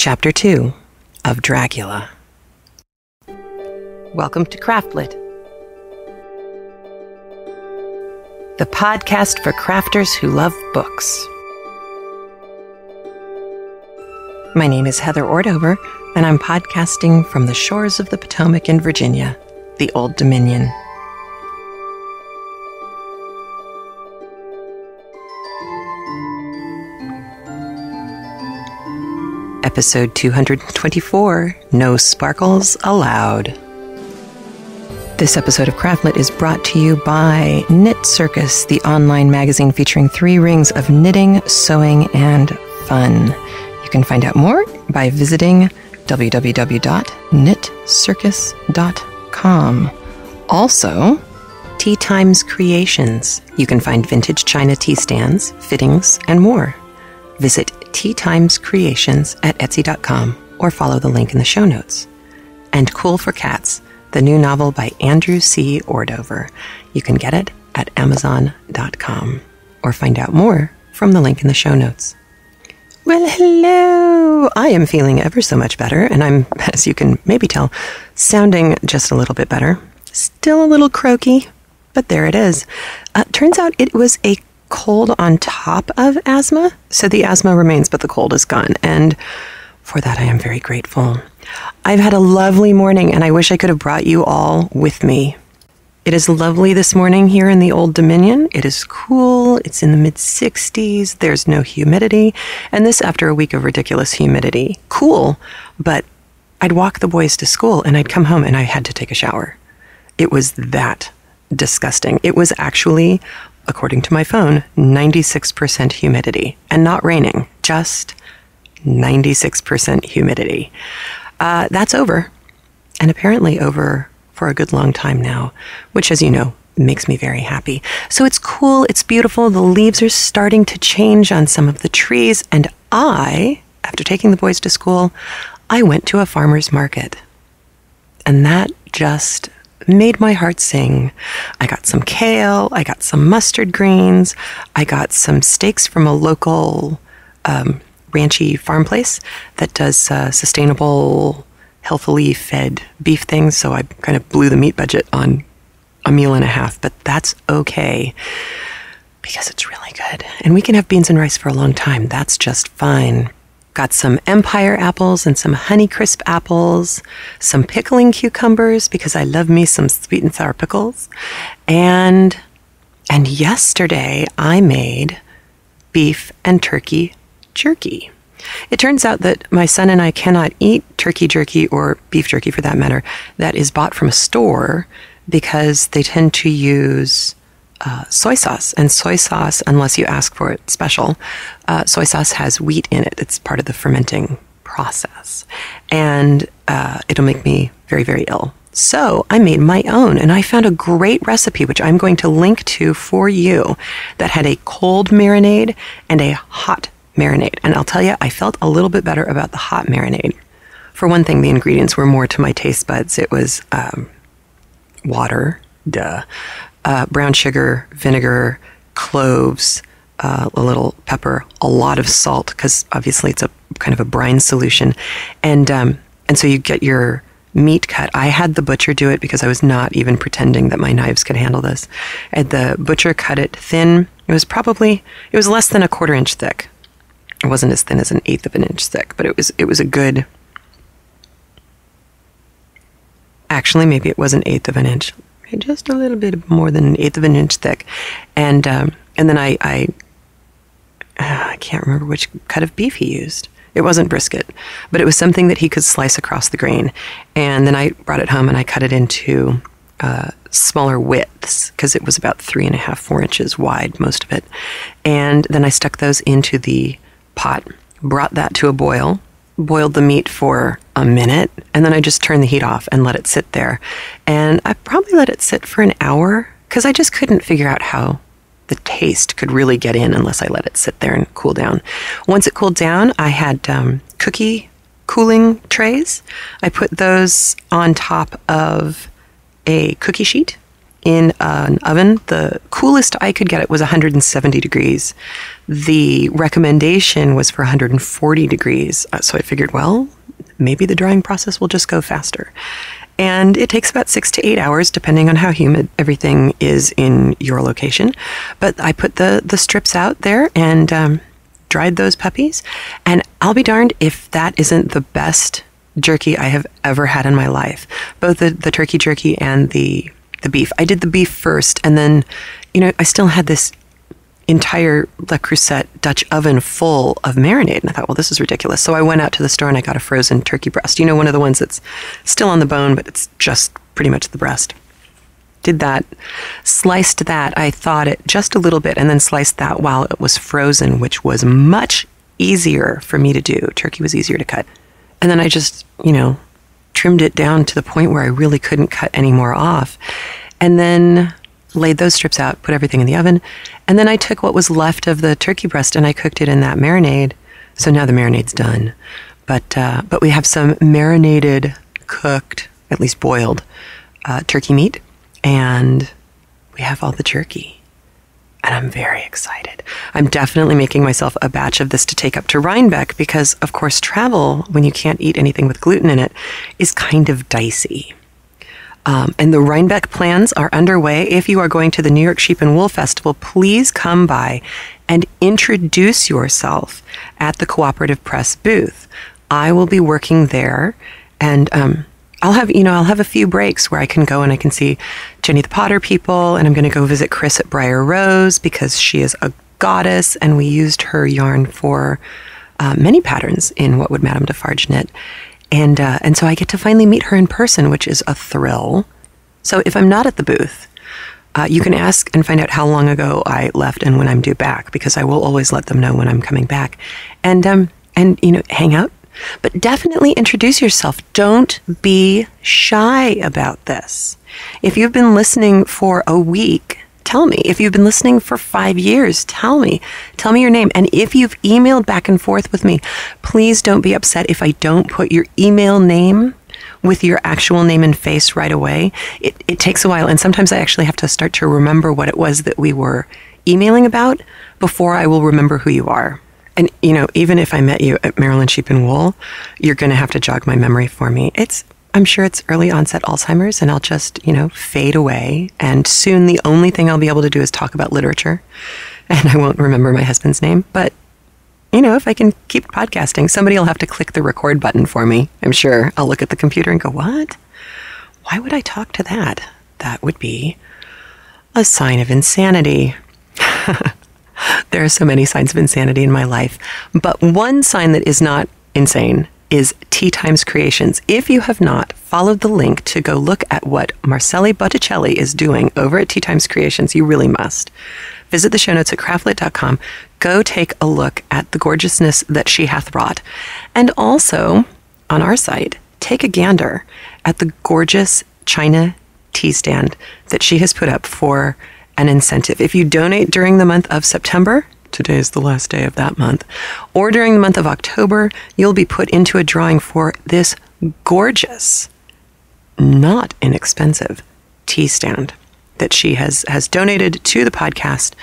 Chapter 2 of Dracula. Welcome to CraftLit, the podcast for crafters who love books. My name is Heather Ordover, and I'm podcasting from the shores of the Potomac in Virginia, the Old Dominion. Episode 224, No Sparkles Allowed. This episode of CraftLit is brought to you by Knit Circus, the online magazine featuring 3 rings of knitting, sewing, and fun. You can find out more by visiting www.knitcircus.com. Also, Tea Times Creations. You can find vintage china tea stands, fittings, and more. Visit Tea Times Creations at Etsy.com or follow the link in the show notes. And Cool for Cats, the new novel by Andrew C. Ordover. You can get it at Amazon.com or find out more from the link in the show notes. Well, hello! I am feeling ever so much better, and I'm, as you can maybe tell, sounding just a little bit better. Still a little croaky, but there it is. Turns out it was a cold on top of asthma, so the asthma remains, but the cold is gone, and for that I am very grateful. I've had a lovely morning, and I wish I could have brought you all with me. It is lovely this morning here in the Old Dominion. It is cool. It's in the mid-60s. There's no humidity, and this after a week of ridiculous humidity. Cool, but I'd walk the boys to school, and I'd come home, and I had to take a shower. It was that disgusting. It was actually, according to my phone, 96% humidity, and not raining, just 96% humidity. That's over, and apparently over for a good long time now, which, as you know, makes me very happy. So it's cool, it's beautiful, the leaves are starting to change on some of the trees, and I, after taking the boys to school, I went to a farmer's market. And that just made my heart sing. I got some kale, I got some mustard greens, I got some steaks from a local ranchy farm place that does sustainable, healthily fed beef things, so I kind of blew the meat budget on a meal and a half, but that's okay because it's really good. And we can have beans and rice for a long time. That's just fine. Got some Empire apples and some Honeycrisp apples, some pickling cucumbers because I love me some sweet and sour pickles. And yesterday I made beef and turkey jerky. It turns out that my son and I cannot eat turkey jerky, or beef jerky for that matter, that is bought from a store because they tend to use soy sauce. And soy sauce, unless you ask for it special, soy sauce has wheat in it. It's part of the fermenting process. And it'll make me very, very ill. So I made my own, and I found a great recipe, which I'm going to link to for you, that had a cold marinade and a hot marinade. And I'll tell you, I felt a little bit better about the hot marinade. For one thing, the ingredients were more to my taste buds. It was water, brown sugar, vinegar, cloves, a little pepper, a lot of salt, because obviously it's a kind of a brine solution. And so you get your meat cut. I had the butcher do it because I was not even pretending that my knives could handle this. And the butcher cut it thin. It was less than a 1/4 inch thick. It wasn't as thin as 1/8 of an inch thick, but it was a good, actually maybe it was 1/8 of an inch, just a little bit more than 1/8 of an inch thick. And then I can't remember which cut of beef he used. It wasn't brisket, but it was something that he could slice across the grain. And then I brought it home and I cut it into smaller widths because it was about 3.5, 4 inches wide, most of it. And then I stuck those into the pot, brought that to a boil, boiled the meat for a minute, and then I just turned the heat off and let it sit there. And I probably let it sit for an hour because I just couldn't figure out how the taste could really get in unless I let it sit there and cool down. Once it cooled down, I had cookie cooling trays. I put those on top of a cookie sheet in an oven. The coolest I could get it was 170 degrees. The recommendation was for 140 degrees. So I figured, well, maybe the drying process will just go faster. And it takes about 6 to 8 hours, depending on how humid everything is in your location. But I put the strips out there and dried those puppies. And I'll be darned if that isn't the best jerky I have ever had in my life. Both the turkey jerky and the beef. I did the beef first, and then, I still had this entire Le Creuset Dutch oven full of marinade. And I thought, well, this is ridiculous. So I went out to the store and I got a frozen turkey breast. One of the ones that's still on the bone, but it's just pretty much the breast. Did that, sliced that, I thawed it just a little bit, and then sliced that while it was frozen, which was much easier for me to do. Turkey was easier to cut. And then I just, trimmed it down to the point where I really couldn't cut any more off. And then laid those strips out, put everything in the oven. And then I took what was left of the turkey breast and I cooked it in that marinade. So now the marinade's done. But we have some marinated, cooked, at least boiled, turkey meat. And we have all the jerky. And I'm very excited. I'm definitely making myself a batch of this to take up to Rhinebeck because, of course, travel, when you can't eat anything with gluten in it, is kind of dicey. And the Rhinebeck plans are underway. If you are going to the New York Sheep and Wool Festival, please come by and introduce yourself at the Cooperative Press booth. I will be working there, and I'll have a few breaks where I can go and I can see Jenny the Potter people, and I'm going to go visit Chris at Briar Rose because she is a goddess, and we used her yarn for many patterns in What Would Madame Defarge Knit. And so I get to finally meet her in person, which is a thrill. So if I'm not at the booth, you can ask and find out how long ago I left and when I'm due back, because I will always let them know when I'm coming back. And hang out. But definitely introduce yourself. Don't be shy about this. If you've been listening for a week, tell me. If you've been listening for 5 years, tell me. Tell me your name. And if you've emailed back and forth with me, please don't be upset if I don't put your email name with your actual name and face right away. It takes a while. And sometimes I actually have to start to remember what it was that we were emailing about before I will remember who you are. And, even if I met you at Maryland Sheep and Wool, you're going to have to jog my memory for me. I'm sure it's early onset Alzheimer's, and I'll just, fade away. And soon the only thing I'll be able to do is talk about literature. And I won't remember my husband's name. But, if I can keep podcasting, somebody will have to click the record button for me. I'm sure I'll look at the computer and go, what? Why would I talk to that? That would be a sign of insanity. There are so many signs of insanity in my life. But one sign that is not insane is Tea Times Creations. If you have not followed the link to go look at what Marcelli Botticelli is doing over at Tea Times Creations, you really must. Visit the show notes at craftlit.com. Go take a look at the gorgeousness that she hath wrought. And also, on our site, take a gander at the gorgeous China tea stand that she has put up for an incentive. If you donate during the month of September, today is the last day of that month, or during the month of October, you'll be put into a drawing for this gorgeous, not inexpensive tea stand that she has donated to the podcast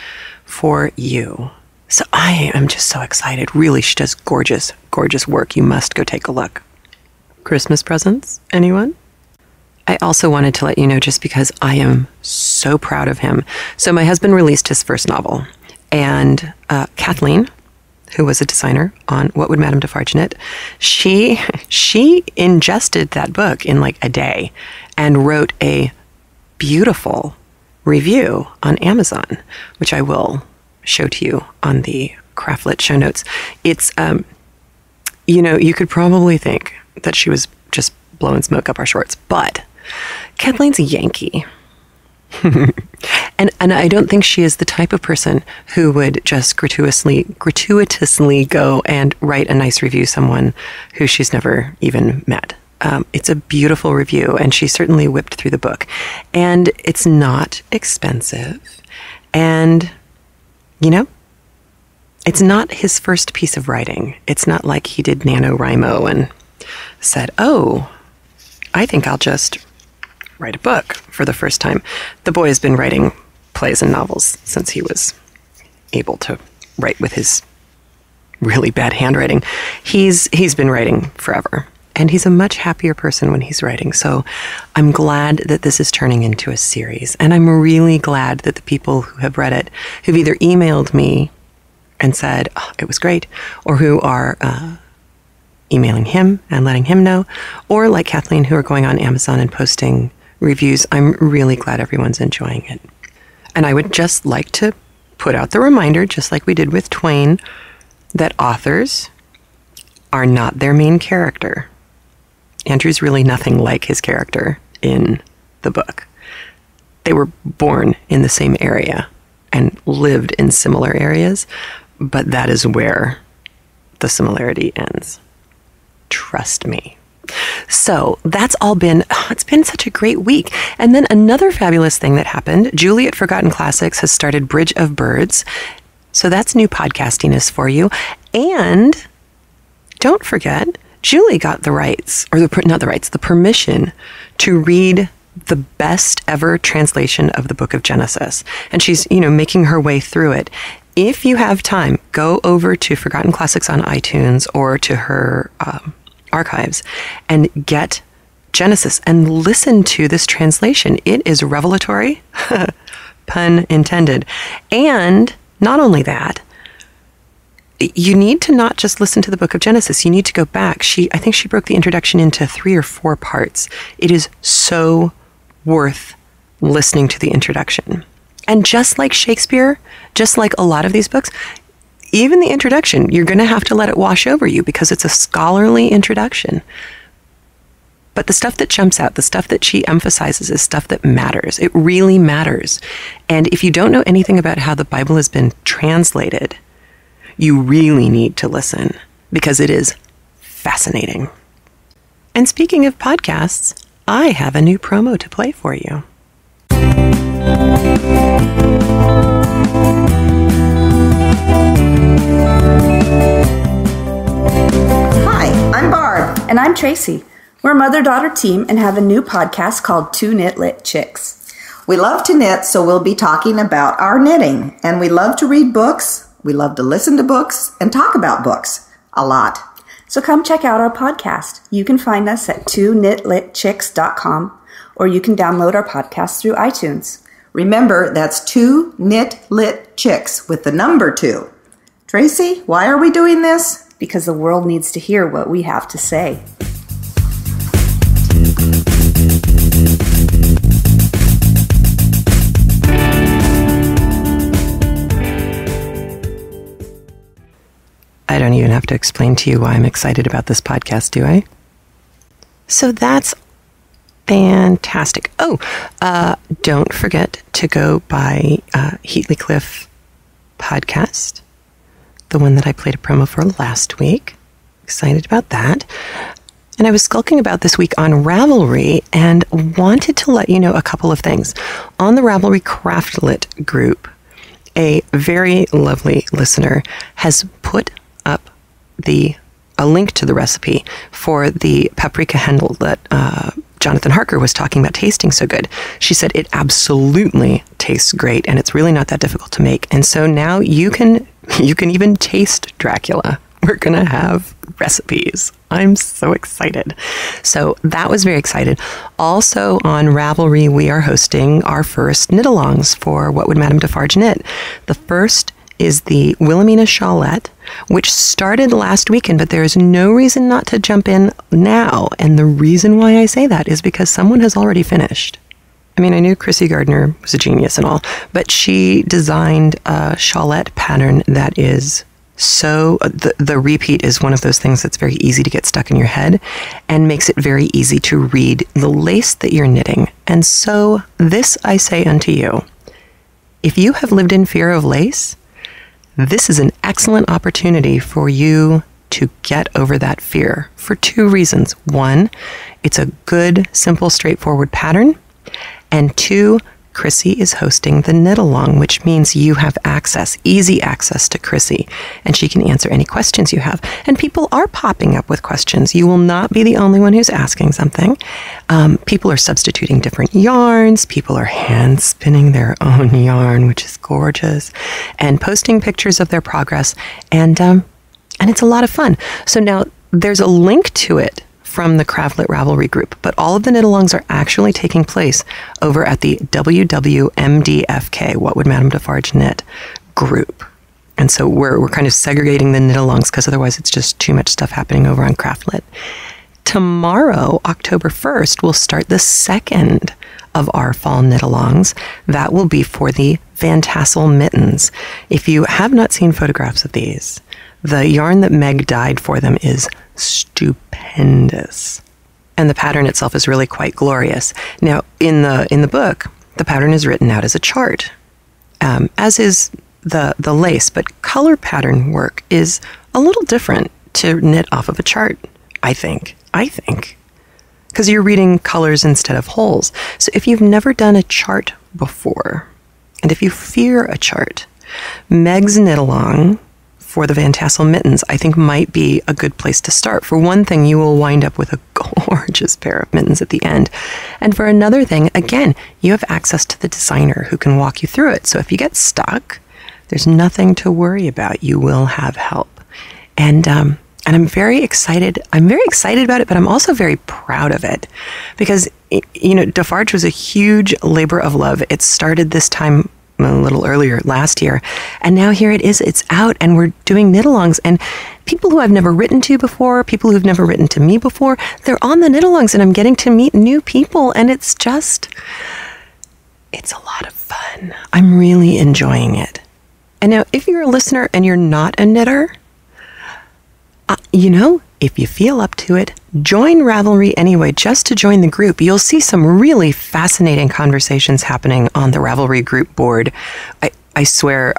for you. So I am just so excited. Really, she does gorgeous, gorgeous work. You must go take a look. Christmas presents, anyone? I also wanted to let you know, just because I am so proud of him. So my husband released his first novel, and Kathleen, who was a designer on What Would Madame Defarge Knit, she ingested that book in like a day and wrote a beautiful review on Amazon, which I will show to you on the CraftLit show notes. It's, you could probably think that she was just blowing smoke up our shorts, but Kathleen's a Yankee. and I don't think she is the type of person who would just gratuitously go and write a nice review someone who she's never even met. It's a beautiful review, and she certainly whipped through the book. And it's not expensive. And, it's not his first piece of writing. It's not like he did NaNoWriMo and said, oh, I think I'll just write a book for the first time. The boy has been writing plays and novels since he was able to write with his really bad handwriting. He's been writing forever, and he's a much happier person when he's writing. So I'm glad that this is turning into a series, and I'm really glad that the people who have read it, who've either emailed me and said, oh, it was great, or who are emailing him and letting him know, or like Kathleen, who are going on Amazon and posting reviews. I'm really glad everyone's enjoying it. And I would just like to put out the reminder, just like we did with Twain, that authors are not their main character. Andrew's really nothing like his character in the book. They were born in the same area and lived in similar areas, but that is where the similarity ends. Trust me. So that's all been, it's been such a great week. And then another fabulous thing that happened, Julie at Forgotten Classics has started Bridge of Birds. So that's new podcastiness for you. And don't forget, Julie got the rights, or the permission to read the best ever translation of the book of Genesis. And she's, making her way through it. If you have time, go over to Forgotten Classics on iTunes or to her archives and get Genesis and listen to this translation. It is revelatory, pun intended. And not only that, you need to not just listen to the book of Genesis. You need to go back. I think she broke the introduction into 3 or 4 parts. It is so worth listening to the introduction. And just like Shakespeare, just like a lot of these books, even the introduction, you're going to have to let it wash over you because it's a scholarly introduction. But the stuff that jumps out, the stuff that she emphasizes is stuff that matters. It really matters. And if you don't know anything about how the Bible has been translated, you really need to listen because it is fascinating. And speaking of podcasts, I have a new promo to play for you. Hi, I'm Barb. And I'm Tracy. We're a mother-daughter team and have a new podcast called Two Knit Lit Chicks. We love to knit, so we'll be talking about our knitting. And we love to read books, we love to listen to books, and talk about books. A lot. So come check out our podcast. You can find us at twoknitlitchicks.com, or you can download our podcast through iTunes. Remember, that's Two Knit Lit Chicks with the number 2. Tracy, why are we doing this? Because the world needs to hear what we have to say. I don't even have to explain to you why I'm excited about this podcast, do I? So that's fantastic. Oh, don't forget to go buy Heatley Cliff podcast, the one that I played a promo for last week. Excited about that. And I was skulking about this week on Ravelry and wanted to let you know a couple of things. On the Ravelry CraftLit group, a very lovely listener has put up a link to the recipe for the paprika hendel that Jonathan Harker was talking about tasting so good. She said it absolutely tastes great and it's really not that difficult to make. And so now you can even taste Dracula. We're going to have recipes. I'm so excited. So that was very excited. Also on Ravelry, we are hosting our first knit-alongs for What Would Madame Defarge Knit. The first is the Wilhelmina Shawlette, which started last weekend, but there is no reason not to jump in now. And the reason why I say that is because someone has already finished. I mean, I knew Chrissy Gardner was a genius and all, but she designed a Shawlette pattern that is so, the repeat is one of those things that's very easy to get stuck in your head and makes it very easy to read the lace that you're knitting. And so this I say unto you, if you have lived in fear of lace, this is an excellent opportunity for you to get over that fear for 2 reasons. 1, it's a good, simple, straightforward pattern. And 2, Chrissy is hosting the Knit Along, which means you have easy access to Chrissy, and she can answer any questions you have. And people are popping up with questions. You will not be the only one who's asking something. People are substituting different yarns. People are hand spinning their own yarn, which is gorgeous, and posting pictures of their progress. And it's a lot of fun. So now there's a link to it from the CraftLit Ravelry group, but all of the knit-alongs are actually taking place over at the WWMDFK, What Would Madame Defarge Knit group. And so we're kind of segregating the knit-alongs because otherwise it's just too much stuff happening over on CraftLit. Tomorrow, October 1st, we'll start the second of our fall knit-alongs. That will be for the Van Tassel mittens. If you have not seen photographs of these, the yarn that Meg dyed for them is stupendous. And the pattern itself is really quite glorious. Now, in the book, the pattern is written out as a chart, as is the lace, but color pattern work is a little different to knit off of a chart, I think. Because you're reading colors instead of holes. So if you've never done a chart before, and if you fear a chart, Meg's knit-along for the Van Tassel mittens, I think might be a good place to start. For one thing, you will wind up with a gorgeous pair of mittens at the end. And for another thing, again, you have access to the designer who can walk you through it. So if you get stuck, there's nothing to worry about. You will have help. And I'm very excited. I'm very excited about it, but I'm also very proud of it because, Defarge was a huge labor of love. It started this time a little earlier last year, and now here it is. It's out, and we're doing knit-alongs, and people who I've never written to before, people who've never written to me before, they're on the knit-alongs, and I'm getting to meet new people, and it's a lot of fun. I'm really enjoying it. And now, if you're a listener and you're not a knitter, if you feel up to it, join Ravelry anyway, just to join the group. You'll see some really fascinating conversations happening on the Ravelry group board. I swear,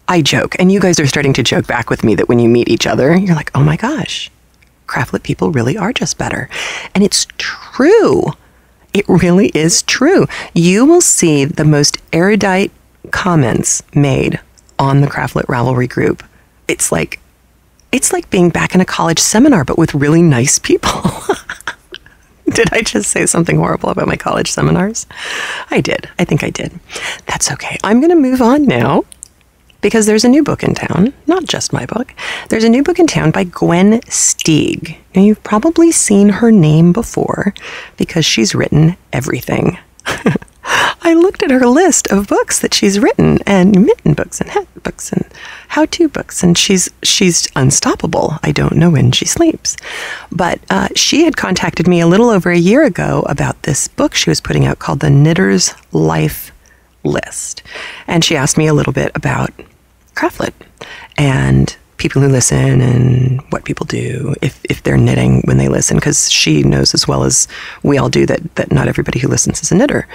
I joke, and you guys are starting to joke back with me that when you meet each other, you're like, oh my gosh, CraftLit people really are just better. And it's true. It really is true. You will see the most erudite comments made on the CraftLit Ravelry group. It's like being back in a college seminar, but with really nice people. Did I just say something horrible about my college seminars? I did. I think I did. That's okay. I'm going to move on now because there's a new book in town. Not just my book. There's a new book in town by Gwen Steig. Now, you've probably seen her name before because she's written everything. I looked at her list of books that she's written, and mitten books and hat books and how-to books, and she's unstoppable. I don't know when she sleeps. But she had contacted me a little over a year ago about this book she was putting out called The Knitter's Life List. And she asked me a little bit about CraftLit and people who listen and what people do if they're knitting when they listen, because she knows as well as we all do that not everybody who listens is a knitter.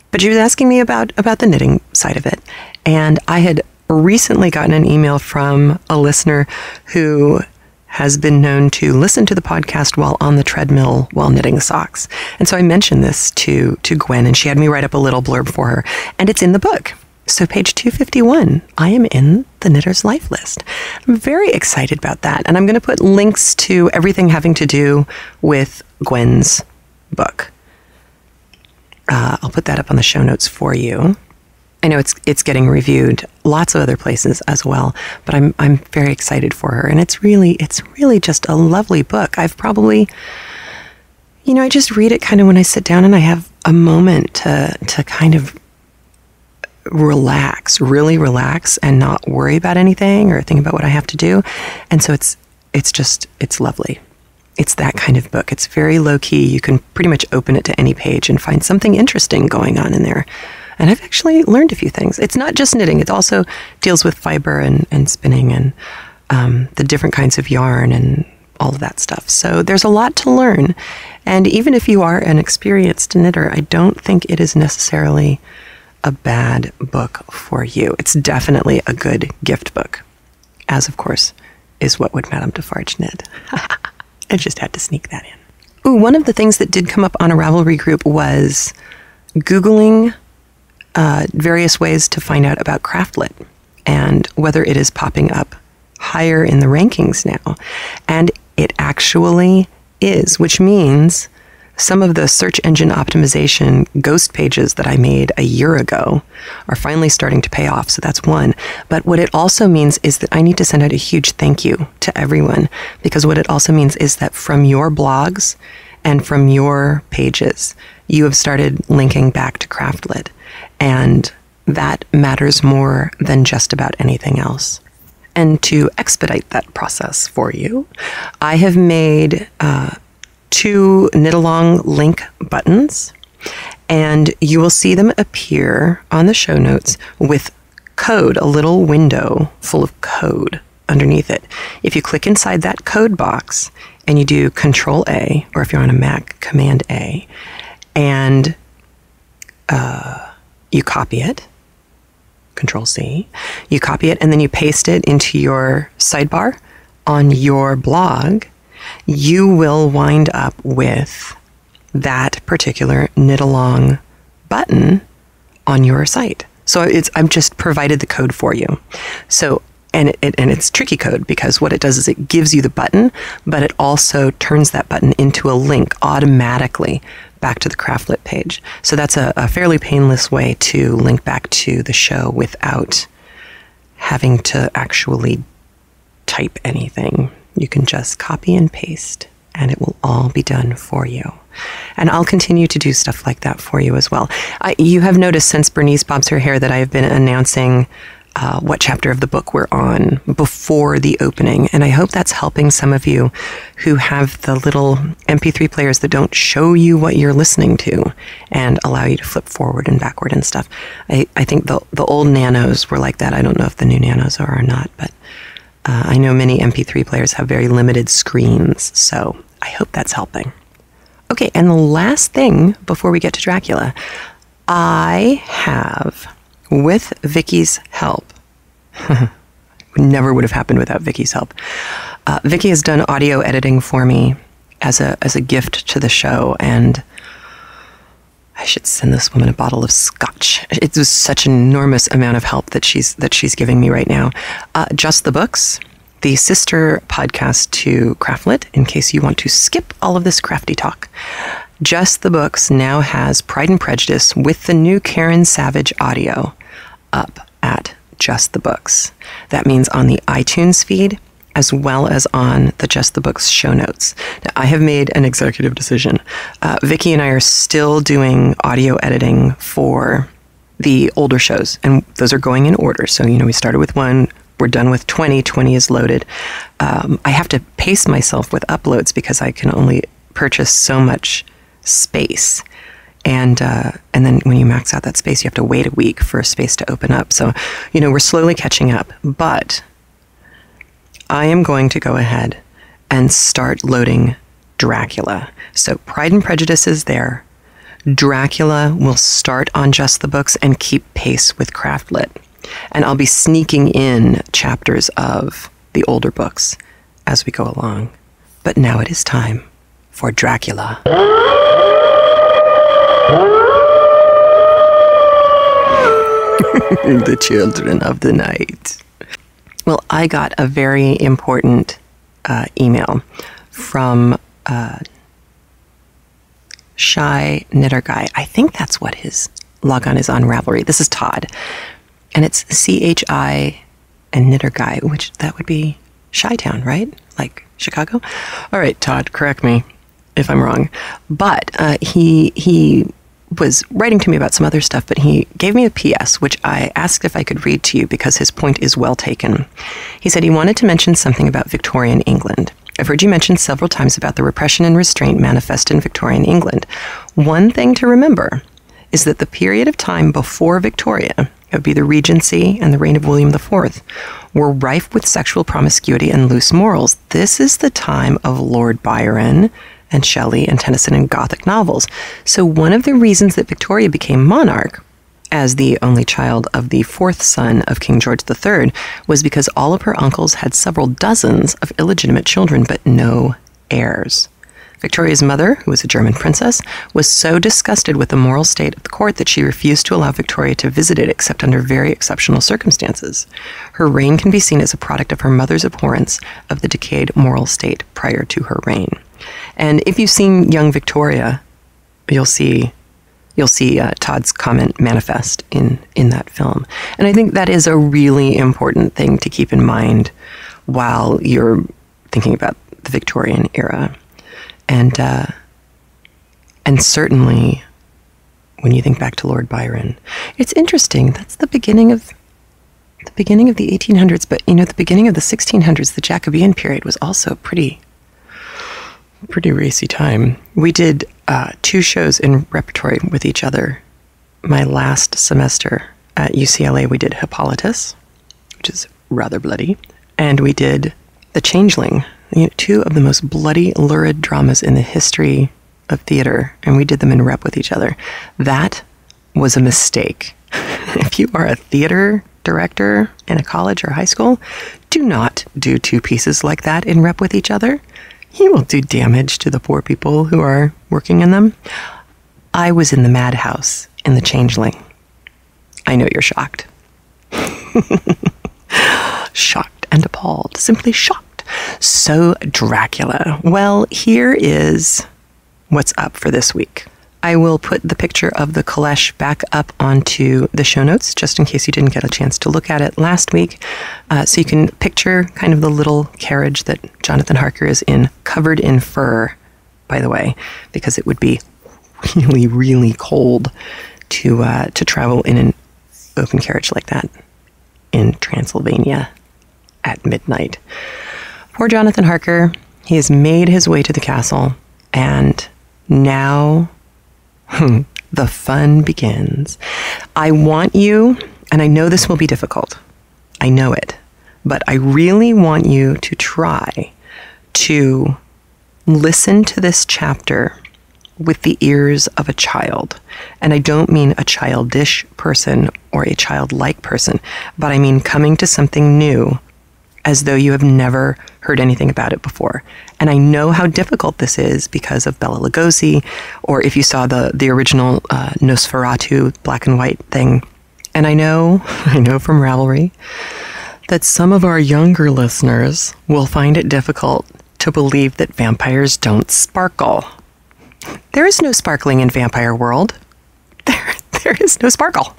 But she was asking me about the knitting side of it. And I had recently gotten an email from a listener who has been known to listen to the podcast while on the treadmill while knitting socks. And so I mentioned this to Gwen, and she had me write up a little blurb for her. And it's in the book. So page 251, I am in the Knitter's Life List. I'm very excited about that. And I'm going to put links to everything having to do with Gwen's book. I'll put that up on the show notes for you. I know it's getting reviewed lots of other places as well, but I'm very excited for her, and it's really just a lovely book. I've probably, I just read it kind of when I sit down and I have a moment to kind of really relax and not worry about anything or think about what I have to do. And so it's lovely. It's that kind of book. It's very low-key. You can pretty much open it to any page and find something interesting going on in there. And I've actually learned a few things. It's not just knitting. It also deals with fiber and spinning and the different kinds of yarn and all of that stuff. So there's a lot to learn. And even if you are an experienced knitter, I don't think it is necessarily a bad book for you. It's definitely a good gift book, as of course is What Would Madame Defarge Knit. I just had to sneak that in. Ooh, one of the things that did come up on a Ravelry group was Googling various ways to find out about CraftLit and whether it is popping up higher in the rankings now. And it actually is, which means some of the search engine optimization ghost pages that I made a year ago are finally starting to pay off. So that's one. But what it also means is that I need to send out a huge thank you to everyone, because what it also means is that from your blogs and from your pages, you have started linking back to CraftLit. And that matters more than just about anything else. And to expedite that process for you, I have made 2 knit-along link buttons, and you will see them appear on the show notes with code, a little window full of code underneath it. If you click inside that code box and you do Control A, or if you're on a Mac, Command A, and you copy it, Control C, you copy it, and then you paste it into your sidebar on your blog, you will wind up with that particular knit-along button on your site. So I've just provided the code for you. So, and it's tricky code, because what it does is it gives you the button, but it also turns that button into a link automatically back to the CraftLit page. So that's a fairly painless way to link back to the show without having to actually type anything. You can just copy and paste, and it will all be done for you. And I'll continue to do stuff like that for you as well. You have noticed since Bernice bobs her hair that I have been announcing what chapter of the book we're on before the opening. And I hope that's helping some of you who have the little MP3 players that don't show you what you're listening to and allow you to flip forward and backward and stuff. I think the old Nanos were like that. I don't know if the new Nanos are or not, but I know many MP3 players have very limited screens, so I hope that's helping. Okay, and the last thing before we get to Dracula, I have, with Vicky's help, never would have happened without Vicky's help. Vicky has done audio editing for me as a gift to the show, and I should send this woman a bottle of scotch. It was such an enormous amount of help that she's giving me right now. Just the Books, the sister podcast to CraftLit, in case you want to skip all of this crafty talk. Just the Books now has Pride and Prejudice with the new Karen Savage audio up at Just the Books. That means on the iTunes feed, as well as on the Just the Books show notes. Now, I have made an executive decision. Vicky and I are still doing audio editing for the older shows, and those are going in order. So, we started with 1, we're done with 20, 20 is loaded. I have to pace myself with uploads because I can only purchase so much space. And then when you max out that space, you have to wait a week for a space to open up. So, we're slowly catching up, but I am going to go ahead and start loading Dracula. So Pride and Prejudice is there. Dracula will start on Just the Books and keep pace with CraftLit. And I'll be sneaking in chapters of the older books as we go along. But now it is time for Dracula. The children of the night. Well, I got a very important email from Shy Knitter Guy. I think that's what his logon is on Ravelry. This is Todd. And it's CHI and Knitter Guy, which that would be Chi-Town, right? Like Chicago? All right, Todd, correct me if I'm wrong. But he was writing to me about some other stuff, but he gave me a PS, which I asked if I could read to you because his point is well taken. He said he wanted to mention something about Victorian England. I've heard you mention several times about the repression and restraint manifest in Victorian England. One thing to remember is that the period of time before Victoria, it would be the Regency and the reign of William IV, were rife with sexual promiscuity and loose morals. This is the time of Lord Byron and Shelley and Tennyson and Gothic novels. So one of the reasons that Victoria became monarch, as the only child of the 4th son of King George III, was because all of her uncles had several dozens of illegitimate children, but no heirs. Victoria's mother, who was a German princess, was so disgusted with the moral state of the court that she refused to allow Victoria to visit it except under very exceptional circumstances. Her reign can be seen as a product of her mother's abhorrence of the decayed moral state prior to her reign. And if you've seen young Victoria, you'll see Todd's comment manifest in that film. And I think that is a really important thing to keep in mind while you're thinking about the Victorian era. And certainly when you think back to Lord Byron, it's interesting. That's the beginning of the 1800s, but the beginning of the 1600s, the Jacobean period was also pretty racy time. We did 2 shows in repertory with each other. My last semester at UCLA, we did Hippolytus, which is rather bloody, and we did The Changeling, 2 of the most bloody, lurid dramas in the history of theater, and we did them in rep with each other. That was a mistake. If you are a theater director in a college or high school, do not do 2 pieces like that in rep with each other. You will do damage to the poor people who are working in them. I was in the madhouse in The Changeling. I know you're shocked. Shocked and appalled. Simply shocked. So, Dracula. Well, here is what's up for this week. I will put the picture of the caleche back up onto the show notes, just in case you didn't get a chance to look at it last week. So you can picture kind of the little carriage that Jonathan Harker is in, covered in fur, by the way, because it would be really, really cold to travel in an open carriage like that in Transylvania at midnight. Poor Jonathan Harker, he has made his way to the castle, and now the fun begins. I want you, and I know this will be difficult, I know it, but I really want you to try to listen to this chapter with the ears of a child. And I don't mean a childish person or a childlike person, but I mean coming to something new as though you have never heard anything about it before. And I know how difficult this is because of Bela Lugosi, or if you saw the original Nosferatu black and white thing. And I know from Ravelry that some of our younger listeners will find it difficult to believe that vampires don't sparkle. There is no sparkling in vampire world. There is no sparkle.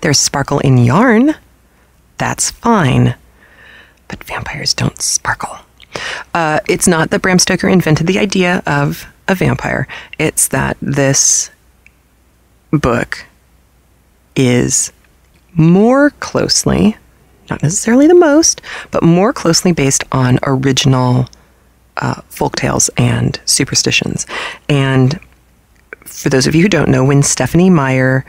There's sparkle in yarn. That's fine. But vampires don't sparkle. It's not that Bram Stoker invented the idea of a vampire. It's that this book is more closely, not necessarily the most, but more closely based on original folktales and superstitions. And for those of you who don't know, when Stephanie Meyer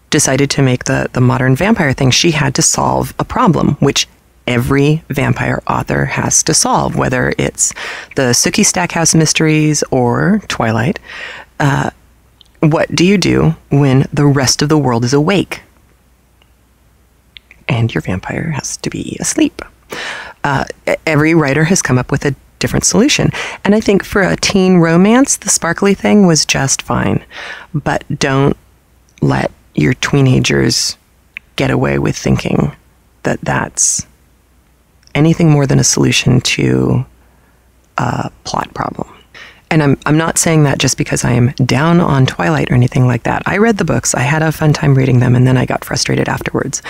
decided to make the modern vampire thing, she had to solve a problem, which every vampire author has to solve, whether it's the Sookie Stackhouse Mysteries or Twilight. What do you do when the rest of the world is awake? And your vampire has to be asleep. Every writer has come up with a different solution. And I think for a teen romance, the sparkly thing was just fine. But don't let your teenagers get away with thinking that that's anything more than a solution to a plot problem. And I'm not saying that just because I am down on Twilight or anything like that. I read the books, I had a fun time reading them, and then I got frustrated afterwards.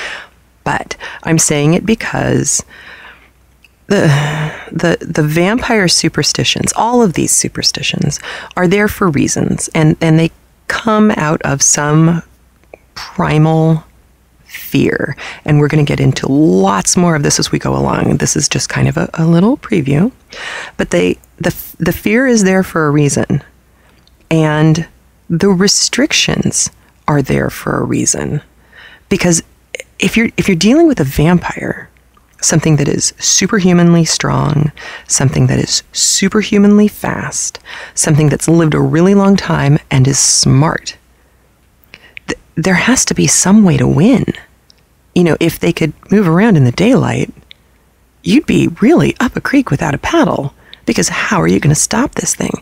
But I'm saying it because the vampire superstitions, all of these superstitions, are there for reasons, and they come out of some primal fear. And we're going to get into lots more of this as we go along. This is just kind of a little preview. But the fear is there for a reason. And the restrictions are there for a reason. Because if you're dealing with a vampire, something that is superhumanly strong, something that is superhumanly fast, something that's lived a really long time and is smart, there has to be some way to win. You know, if they could move around in the daylight, you'd be really up a creek without a paddle. Because how are you going to stop this thing?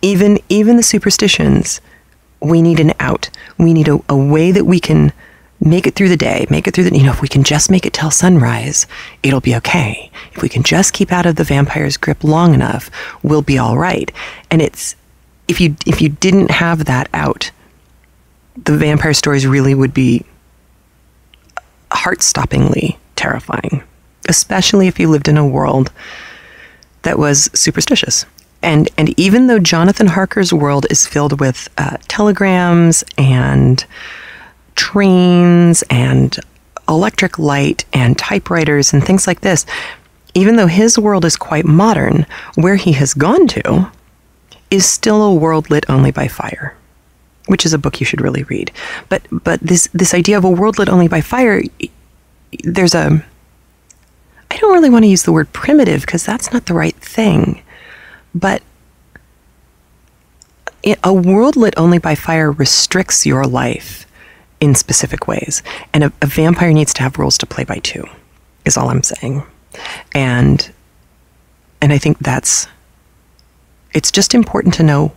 Even the superstitions, we need an out. We need a way that we can make it through the day, if we can just make it till sunrise, it'll be okay. If we can just keep out of the vampire's grip long enough, we'll be all right. And it's, if you didn't have that out, the vampire stories really would be heart-stoppingly terrifying, especially if you lived in a world that was superstitious. And even though Jonathan Harker's world is filled with telegrams and trains and electric light and typewriters and things like this, even though his world is quite modern, where he has gone to is still a world lit only by fire, which is a book you should really read. But this idea of a world lit only by fire, I don't really want to use the word primitive because that's not the right thing. But a world lit only by fire restricts your life in specific ways. And a vampire needs to have rules to play by too, is all I'm saying. And I think it's just important to know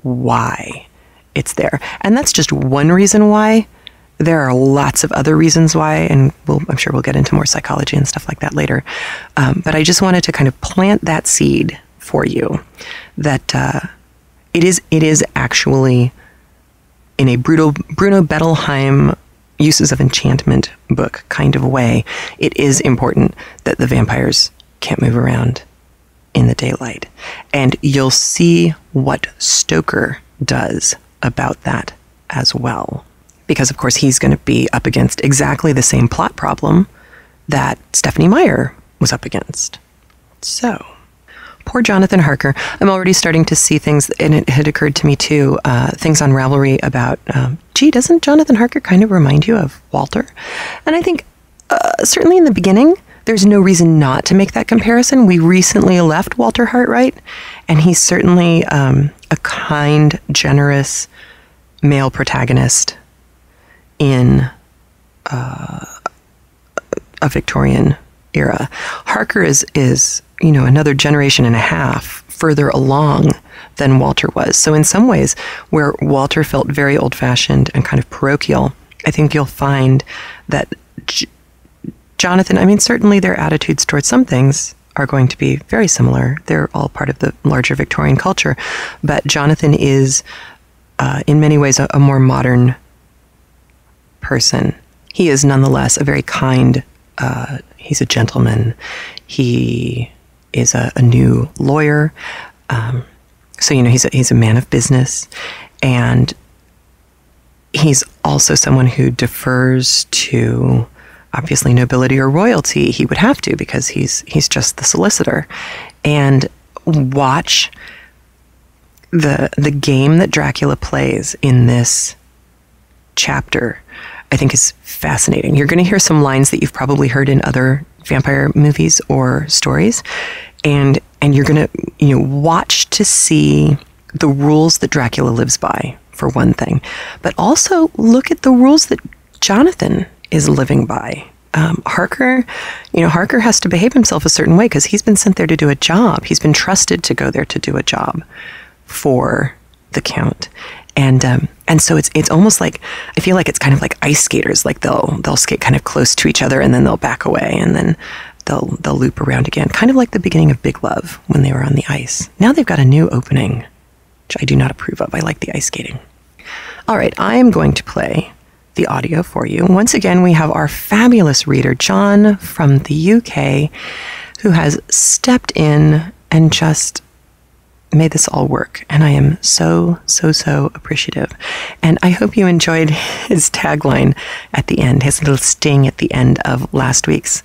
why it's there. And that's just one reason why. There are lots of other reasons why, and I'm sure we'll get into more psychology and stuff like that later. But I just wanted to kind of plant that seed for you that it is actually in a Bruno Bettelheim uses of enchantment book kind of way. It is important that the vampires can't move around in the daylight. And you'll see what Stoker does about that as well. Because, of course, he's going to be up against exactly the same plot problem that Stephenie Meyer was up against. So, poor Jonathan Harker. I'm already starting to see things, and it had occurred to me too, things on Ravelry about, doesn't Jonathan Harker kind of remind you of Walter? And I think, certainly in the beginning, there's no reason not to make that comparison. We recently left Walter Harright, and he's certainly a kind, generous male protagonist in a Victorian era. Harker is another generation and a half further along than Walter was. So in some ways, where Walter felt very old-fashioned and kind of parochial, I think you'll find that Jonathan, certainly their attitudes towards some things are going to be very similar. They're all part of the larger Victorian culture. But Jonathan is, in many ways, a more modern person. He is nonetheless a very kind, he's a gentleman. He is a new lawyer. So, he's a man of business. And he's also someone who defers to, obviously, nobility or royalty. He would have to, because he's just the solicitor. And watch the game that Dracula plays in this chapter, I think, is fascinating. You're going to hear some lines that you've probably heard in other vampire movies or stories, and you're going to watch to see the rules that Dracula lives by, for one thing, but also look at the rules that Jonathan is living by. Harker has to behave himself a certain way because he's been sent there to do a job. He's been trusted to go there to do a job for the Count. And so it's almost like, I feel like it's kind of like ice skaters. Like they'll skate kind of close to each other and then they'll back away and then they'll loop around again. Kind of like the beginning of Big Love when they were on the ice. Now they've got a new opening, which I do not approve of. I like the ice skating. All right, I am going to play the audio for you. Once again, we have our fabulous reader, John from the UK, who has stepped in and just made this all work. And I am so appreciative. And I hope you enjoyed his tagline at the end, his little sting at the end of last week's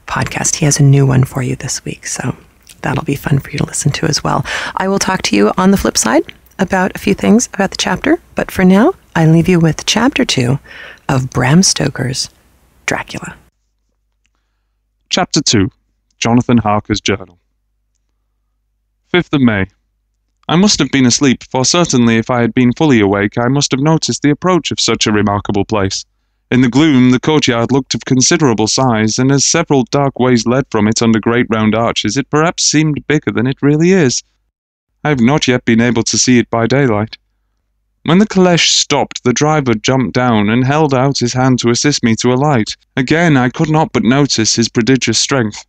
podcast. He has a new one for you this week. So that'll be fun for you to listen to as well. I will talk to you on the flip side about a few things about the chapter. But for now, I leave you with Chapter 2 of Bram Stoker's Dracula. Chapter 2, Jonathan Harker's Journal. 5th of May. I must have been asleep, for certainly if I had been fully awake, I must have noticed the approach of such a remarkable place. In the gloom, the courtyard looked of considerable size, and as several dark ways led from it under great round arches, it perhaps seemed bigger than it really is. I have not yet been able to see it by daylight. When the calèche stopped, the driver jumped down and held out his hand to assist me to alight. Again, I could not but notice his prodigious strength.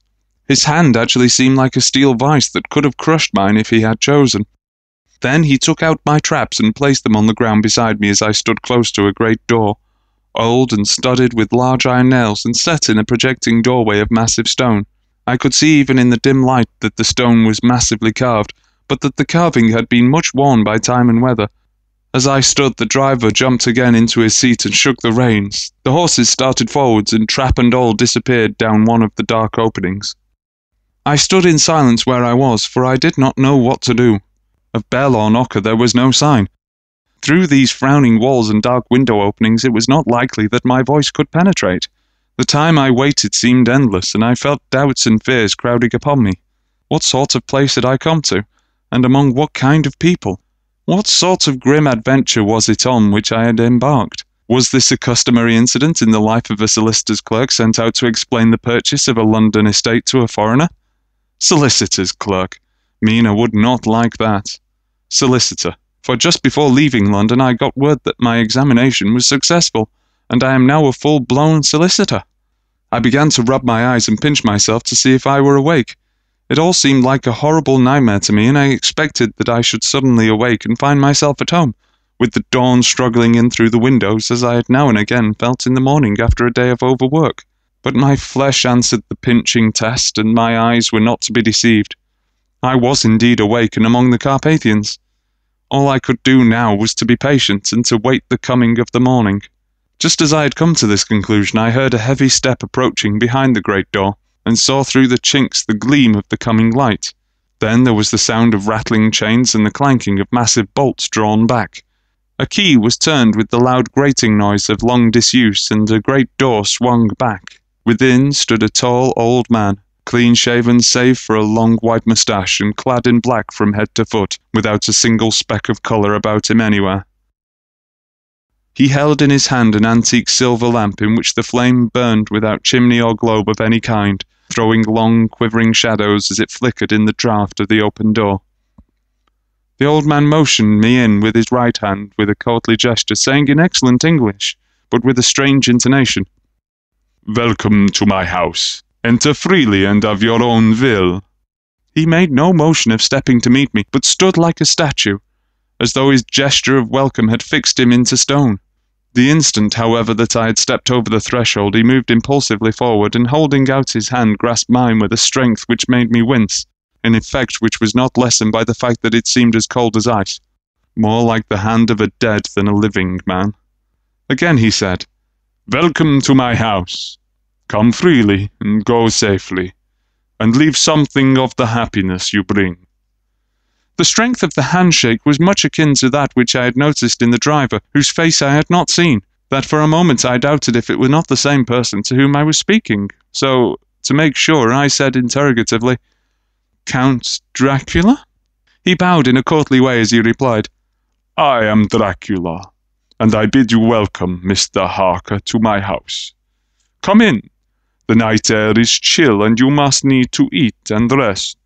His hand actually seemed like a steel vice that could have crushed mine if he had chosen. Then he took out my traps and placed them on the ground beside me as I stood close to a great door, old and studded with large iron nails and set in a projecting doorway of massive stone. I could see even in the dim light that the stone was massively carved, but that the carving had been much worn by time and weather. As I stood, the driver jumped again into his seat and shook the reins. The horses started forwards, and trap and all disappeared down one of the dark openings. I stood in silence where I was, for I did not know what to do. Of bell or knocker there was no sign. Through these frowning walls and dark window openings it was not likely that my voice could penetrate. The time I waited seemed endless, and I felt doubts and fears crowding upon me. What sort of place had I come to, and among what kind of people? What sort of grim adventure was it on which I had embarked? Was this a customary incident in the life of a solicitor's clerk sent out to explain the purchase of a London estate to a foreigner? Solicitor's clerk. Mina would not like that. Solicitor. For just before leaving London I got word that my examination was successful, and I am now a full-blown solicitor. I began to rub my eyes and pinch myself to see if I were awake. It all seemed like a horrible nightmare to me, and I expected that I should suddenly awake and find myself at home, with the dawn struggling in through the windows as I had now and again felt in the morning after a day of overwork. But my flesh answered the pinching test, and my eyes were not to be deceived. I was indeed awake and among the Carpathians. All I could do now was to be patient and to wait the coming of the morning. Just as I had come to this conclusion, I heard a heavy step approaching behind the great door, and saw through the chinks the gleam of the coming light. Then there was the sound of rattling chains and the clanking of massive bolts drawn back. A key was turned with the loud grating noise of long disuse, and a great door swung back. Within stood a tall old man, clean-shaven save for a long white moustache, and clad in black from head to foot, without a single speck of colour about him anywhere. He held in his hand an antique silver lamp in which the flame burned without chimney or globe of any kind, throwing long, quivering shadows as it flickered in the draught of the open door. The old man motioned me in with his right hand with a courtly gesture, saying in excellent English, but with a strange intonation, "Welcome to my house. Enter freely and of your own will." He made no motion of stepping to meet me, but stood like a statue, as though his gesture of welcome had fixed him into stone. The instant, however, that I had stepped over the threshold, he moved impulsively forward, and holding out his hand grasped mine with a strength which made me wince, an effect which was not lessened by the fact that it seemed as cold as ice, more like the hand of a dead than a living man. Again he said, "Welcome to my house. Come freely and go safely, and leave something of the happiness you bring." The strength of the handshake was much akin to that which I had noticed in the driver, whose face I had not seen, that for a moment I doubted if it were not the same person to whom I was speaking. So, to make sure, I said interrogatively, "Count Dracula?" He bowed in a courtly way as he replied, "I am Dracula, and I bid you welcome, Mr. Harker, to my house. Come in. The night air is chill, and you must need to eat and rest."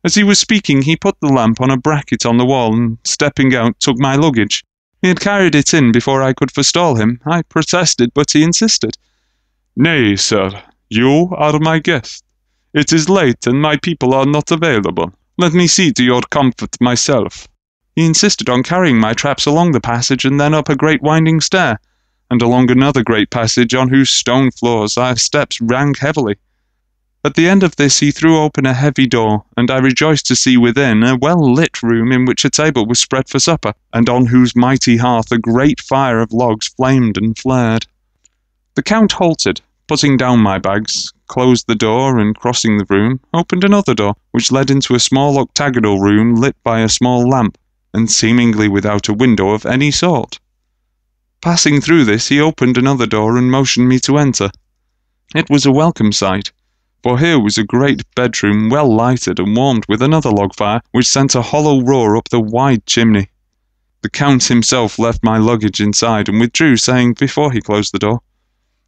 As he was speaking, he put the lamp on a bracket on the wall and, stepping out, took my luggage. He had carried it in before I could forestall him. I protested, but he insisted. "Nay, sir, you are my guest. It is late, and my people are not available. Let me see to your comfort myself." He insisted on carrying my traps along the passage and then up a great winding stair, and along another great passage on whose stone floors our steps rang heavily. At the end of this he threw open a heavy door, and I rejoiced to see within a well-lit room in which a table was spread for supper, and on whose mighty hearth a great fire of logs flamed and flared. The Count halted, putting down my bags, closed the door, and crossing the room, opened another door, which led into a small octagonal room lit by a small lamp, and seemingly without a window of any sort. Passing through this, he opened another door and motioned me to enter. It was a welcome sight, for here was a great bedroom well lighted and warmed with another log fire, which sent a hollow roar up the wide chimney. The Count himself left my luggage inside and withdrew, saying before he closed the door,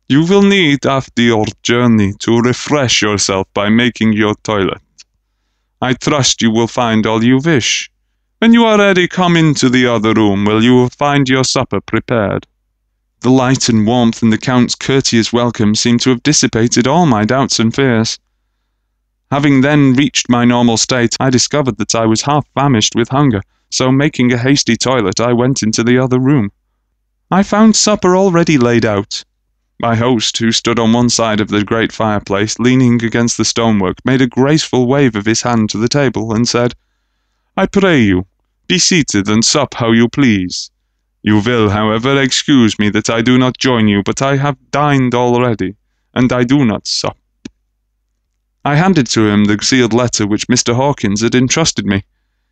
"You will need after your journey to refresh yourself by making your toilet. I trust you will find all you wish. When you are ready, come into the other room where you will find your supper prepared." The light and warmth in the Count's courteous welcome seemed to have dissipated all my doubts and fears. Having then reached my normal state, I discovered that I was half famished with hunger, so making a hasty toilet, I went into the other room. I found supper already laid out. My host, who stood on one side of the great fireplace, leaning against the stonework, made a graceful wave of his hand to the table and said, "I pray you, be seated and sup how you please. You will, however, excuse me that I do not join you, but I have dined already, and I do not sup." I handed to him the sealed letter which Mr. Hawkins had entrusted me.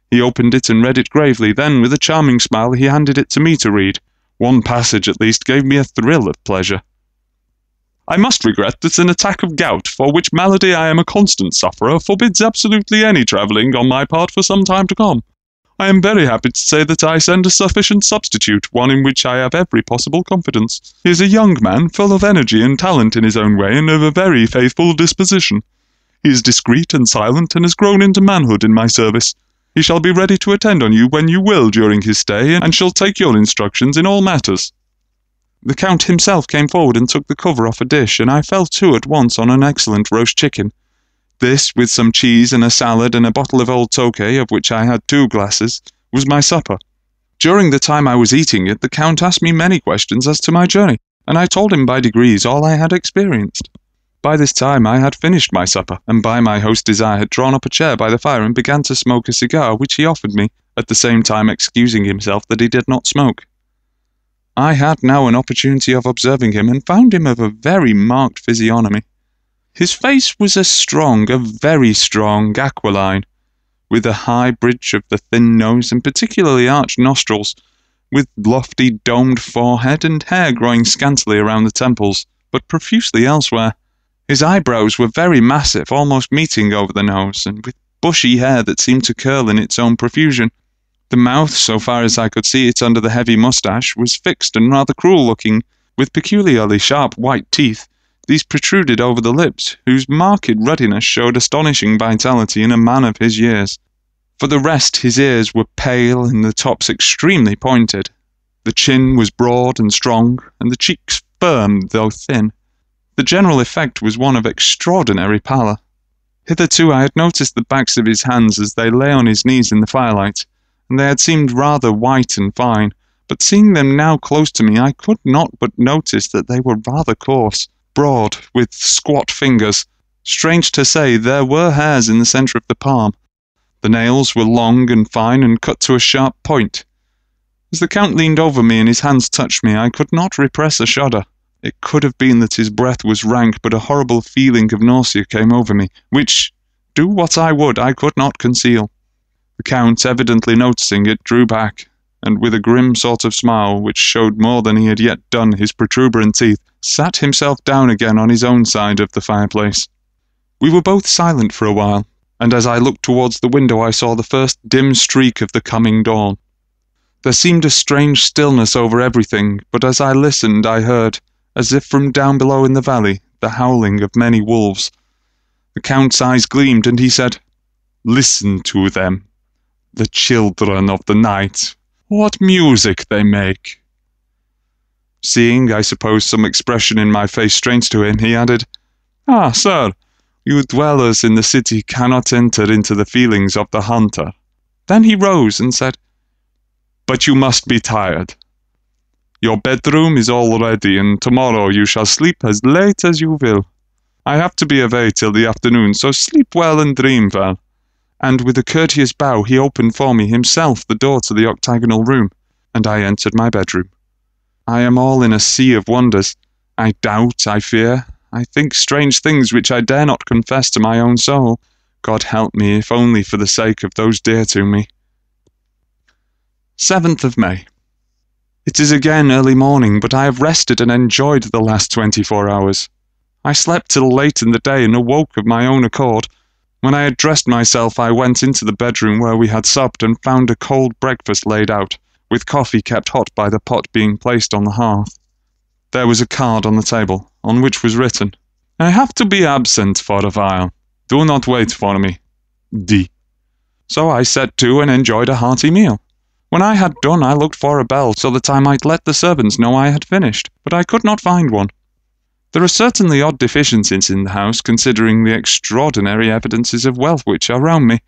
He opened it and read it gravely, then, with a charming smile, he handed it to me to read. One passage, at least, gave me a thrill of pleasure. "I must regret that an attack of gout, for which malady I am a constant sufferer, forbids absolutely any travelling on my part for some time to come. I am very happy to say that I send a sufficient substitute, one in which I have every possible confidence. He is a young man, full of energy and talent in his own way, and of a very faithful disposition. He is discreet and silent, and has grown into manhood in my service. He shall be ready to attend on you when you will during his stay, and shall take your instructions in all matters." The Count himself came forward and took the cover off a dish, and I fell to at once on an excellent roast chicken. This, with some cheese and a salad and a bottle of old Tokay, of which I had 2 glasses, was my supper. During the time I was eating it, the Count asked me many questions as to my journey, and I told him by degrees all I had experienced. By this time I had finished my supper, and by my host's desire had drawn up a chair by the fire and began to smoke a cigar which he offered me, at the same time excusing himself that he did not smoke. I had now an opportunity of observing him, and found him of a very marked physiognomy. His face was a very strong aquiline, with a high bridge of the thin nose and particularly arched nostrils, with lofty domed forehead and hair growing scantily around the temples, but profusely elsewhere. His eyebrows were very massive, almost meeting over the nose, and with bushy hair that seemed to curl in its own profusion. The mouth, so far as I could see it under the heavy moustache, was fixed and rather cruel-looking, with peculiarly sharp white teeth. These protruded over the lips, whose marked ruddiness showed astonishing vitality in a man of his years. For the rest, his ears were pale and the tops extremely pointed. The chin was broad and strong, and the cheeks firm though thin. The general effect was one of extraordinary pallor. Hitherto I had noticed the backs of his hands as they lay on his knees in the firelight, and they had seemed rather white and fine, but seeing them now close to me I could not but notice that they were rather coarse, broad, with squat fingers. Strange to say, there were hairs in the centre of the palm. The nails were long and fine and cut to a sharp point. As the Count leaned over me and his hands touched me, I could not repress a shudder. It could have been that his breath was rank, but a horrible feeling of nausea came over me, which, do what I would, I could not conceal. The Count, evidently noticing it, drew back, and with a grim sort of smile, which showed more than he had yet done his protuberant teeth, sat himself down again on his own side of the fireplace. We were both silent for a while, and as I looked towards the window I saw the first dim streak of the coming dawn. There seemed a strange stillness over everything, but as I listened I heard, as if from down below in the valley, the howling of many wolves. The Count's eyes gleamed, and he said, "Listen to them, the children of the night. What music they make!" Seeing, I suppose, some expression in my face strange to him, he added, "Ah, sir, you dwellers in the city cannot enter into the feelings of the hunter." Then he rose and said, "But you must be tired. Your bedroom is all ready, and tomorrow you shall sleep as late as you will. I have to be away till the afternoon, so sleep well and dream well." And with a courteous bow he opened for me himself the door to the octagonal room, and I entered my bedroom. I am all in a sea of wonders. I doubt, I fear, I think strange things which I dare not confess to my own soul. God help me, if only for the sake of those dear to me. 7th of May. It is again early morning, but I have rested and enjoyed the last 24 hours. I slept till late in the day and awoke of my own accord. When I had dressed myself, I went into the bedroom where we had supped and found a cold breakfast laid out, with coffee kept hot by the pot being placed on the hearth. There was a card on the table, on which was written, "I have to be absent for a while. Do not wait for me. D." So I set to and enjoyed a hearty meal. When I had done, I looked for a bell so that I might let the servants know I had finished, but I could not find one. There are certainly odd deficiencies in the house, considering the extraordinary evidences of wealth which are round me.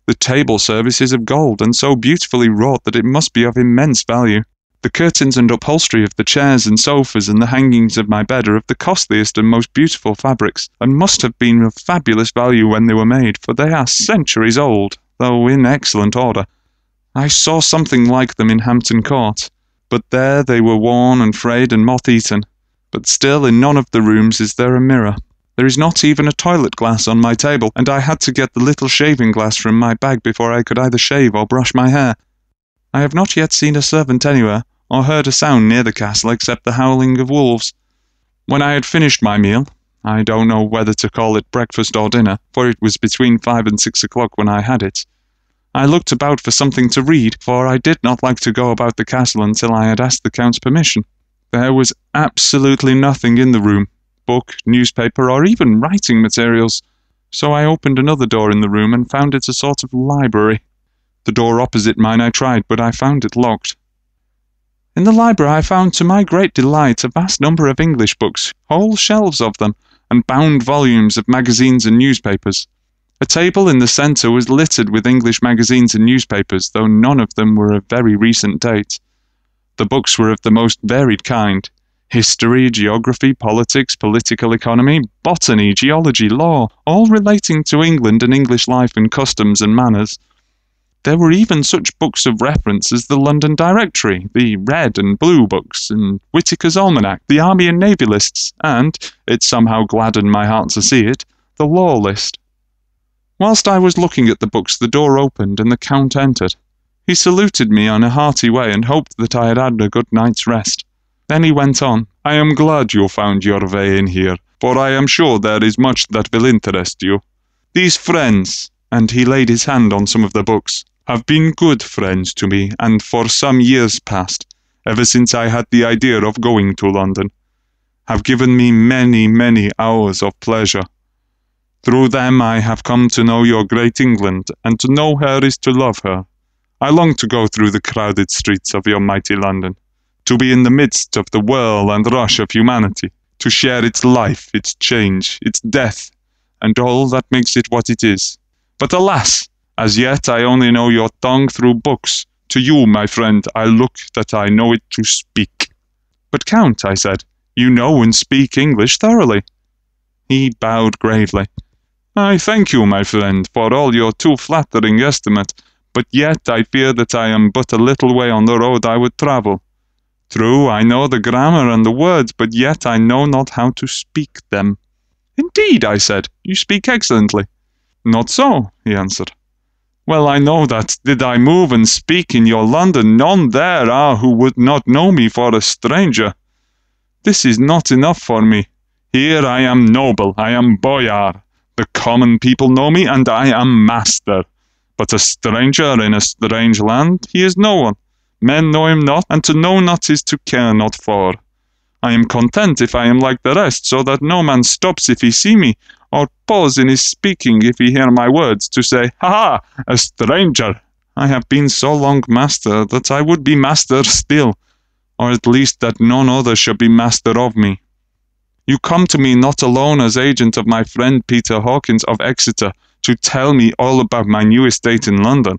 The table service is of gold, and so beautifully wrought that it must be of immense value. The curtains and upholstery of the chairs and sofas and the hangings of my bed are of the costliest and most beautiful fabrics, and must have been of fabulous value when they were made, for they are centuries old, though in excellent order. I saw something like them in Hampton Court, but there they were worn and frayed and moth-eaten. But still in none of the rooms is there a mirror. There is not even a toilet glass on my table, and I had to get the little shaving glass from my bag before I could either shave or brush my hair. I have not yet seen a servant anywhere, or heard a sound near the castle except the howling of wolves. When I had finished my meal, I don't know whether to call it breakfast or dinner, for it was between 5 and 6 o'clock when I had it, I looked about for something to read, for I did not like to go about the castle until I had asked the Count's permission. There was absolutely nothing in the room, book, newspaper, or even writing materials, so I opened another door in the room and found it a sort of library. The door opposite mine I tried, but I found it locked. In the library I found, to my great delight, a vast number of English books, whole shelves of them, and bound volumes of magazines and newspapers. A table in the centre was littered with English magazines and newspapers, though none of them were of very recent date. The books were of the most varied kind: history, geography, politics, political economy, botany, geology, law, all relating to England and English life and customs and manners. There were even such books of reference as the London Directory, the Red and Blue books, and Whitaker's Almanac, the Army and Navy lists, and, it somehow gladdened my heart to see it, the Law List. Whilst I was looking at the books, the door opened and the Count entered. He saluted me in a hearty way and hoped that I had had a good night's rest. Then he went on, "I am glad you found your way in here, for I am sure there is much that will interest you. These friends," and he laid his hand on some of the books, "have been good friends to me, and for some years past, ever since I had the idea of going to London, have given me many, many hours of pleasure. Through them I have come to know your great England, and to know her is to love her. I long to go through the crowded streets of your mighty London, to be in the midst of the whirl and rush of humanity, to share its life, its change, its death, and all that makes it what it is. But alas, as yet I only know your tongue through books. To you, my friend, I look that I know it to speak." "But, Count," I said, "you know and speak English thoroughly." He bowed gravely. "I thank you, my friend, for all your too flattering estimate, but yet I fear that I am but a little way on the road I would travel. True, I know the grammar and the words, but yet I know not how to speak them." "Indeed," I said, "you speak excellently." "Not so," he answered. "Well, I know that, did I move and speak in your London, none there are who would not know me for a stranger. This is not enough for me. Here I am noble, I am boyar. The common people know me, and I am master. But a stranger in a strange land, he is no one. Men know him not, and to know not is to care not for. I am content if I am like the rest, so that no man stops if he see me, or pause in his speaking if he hear my words, to say, 'Ha ha, a stranger!' I have been so long master that I would be master still, or at least that none other should be master of me. You come to me not alone as agent of my friend Peter Hawkins of Exeter to tell me all about my new estate in London.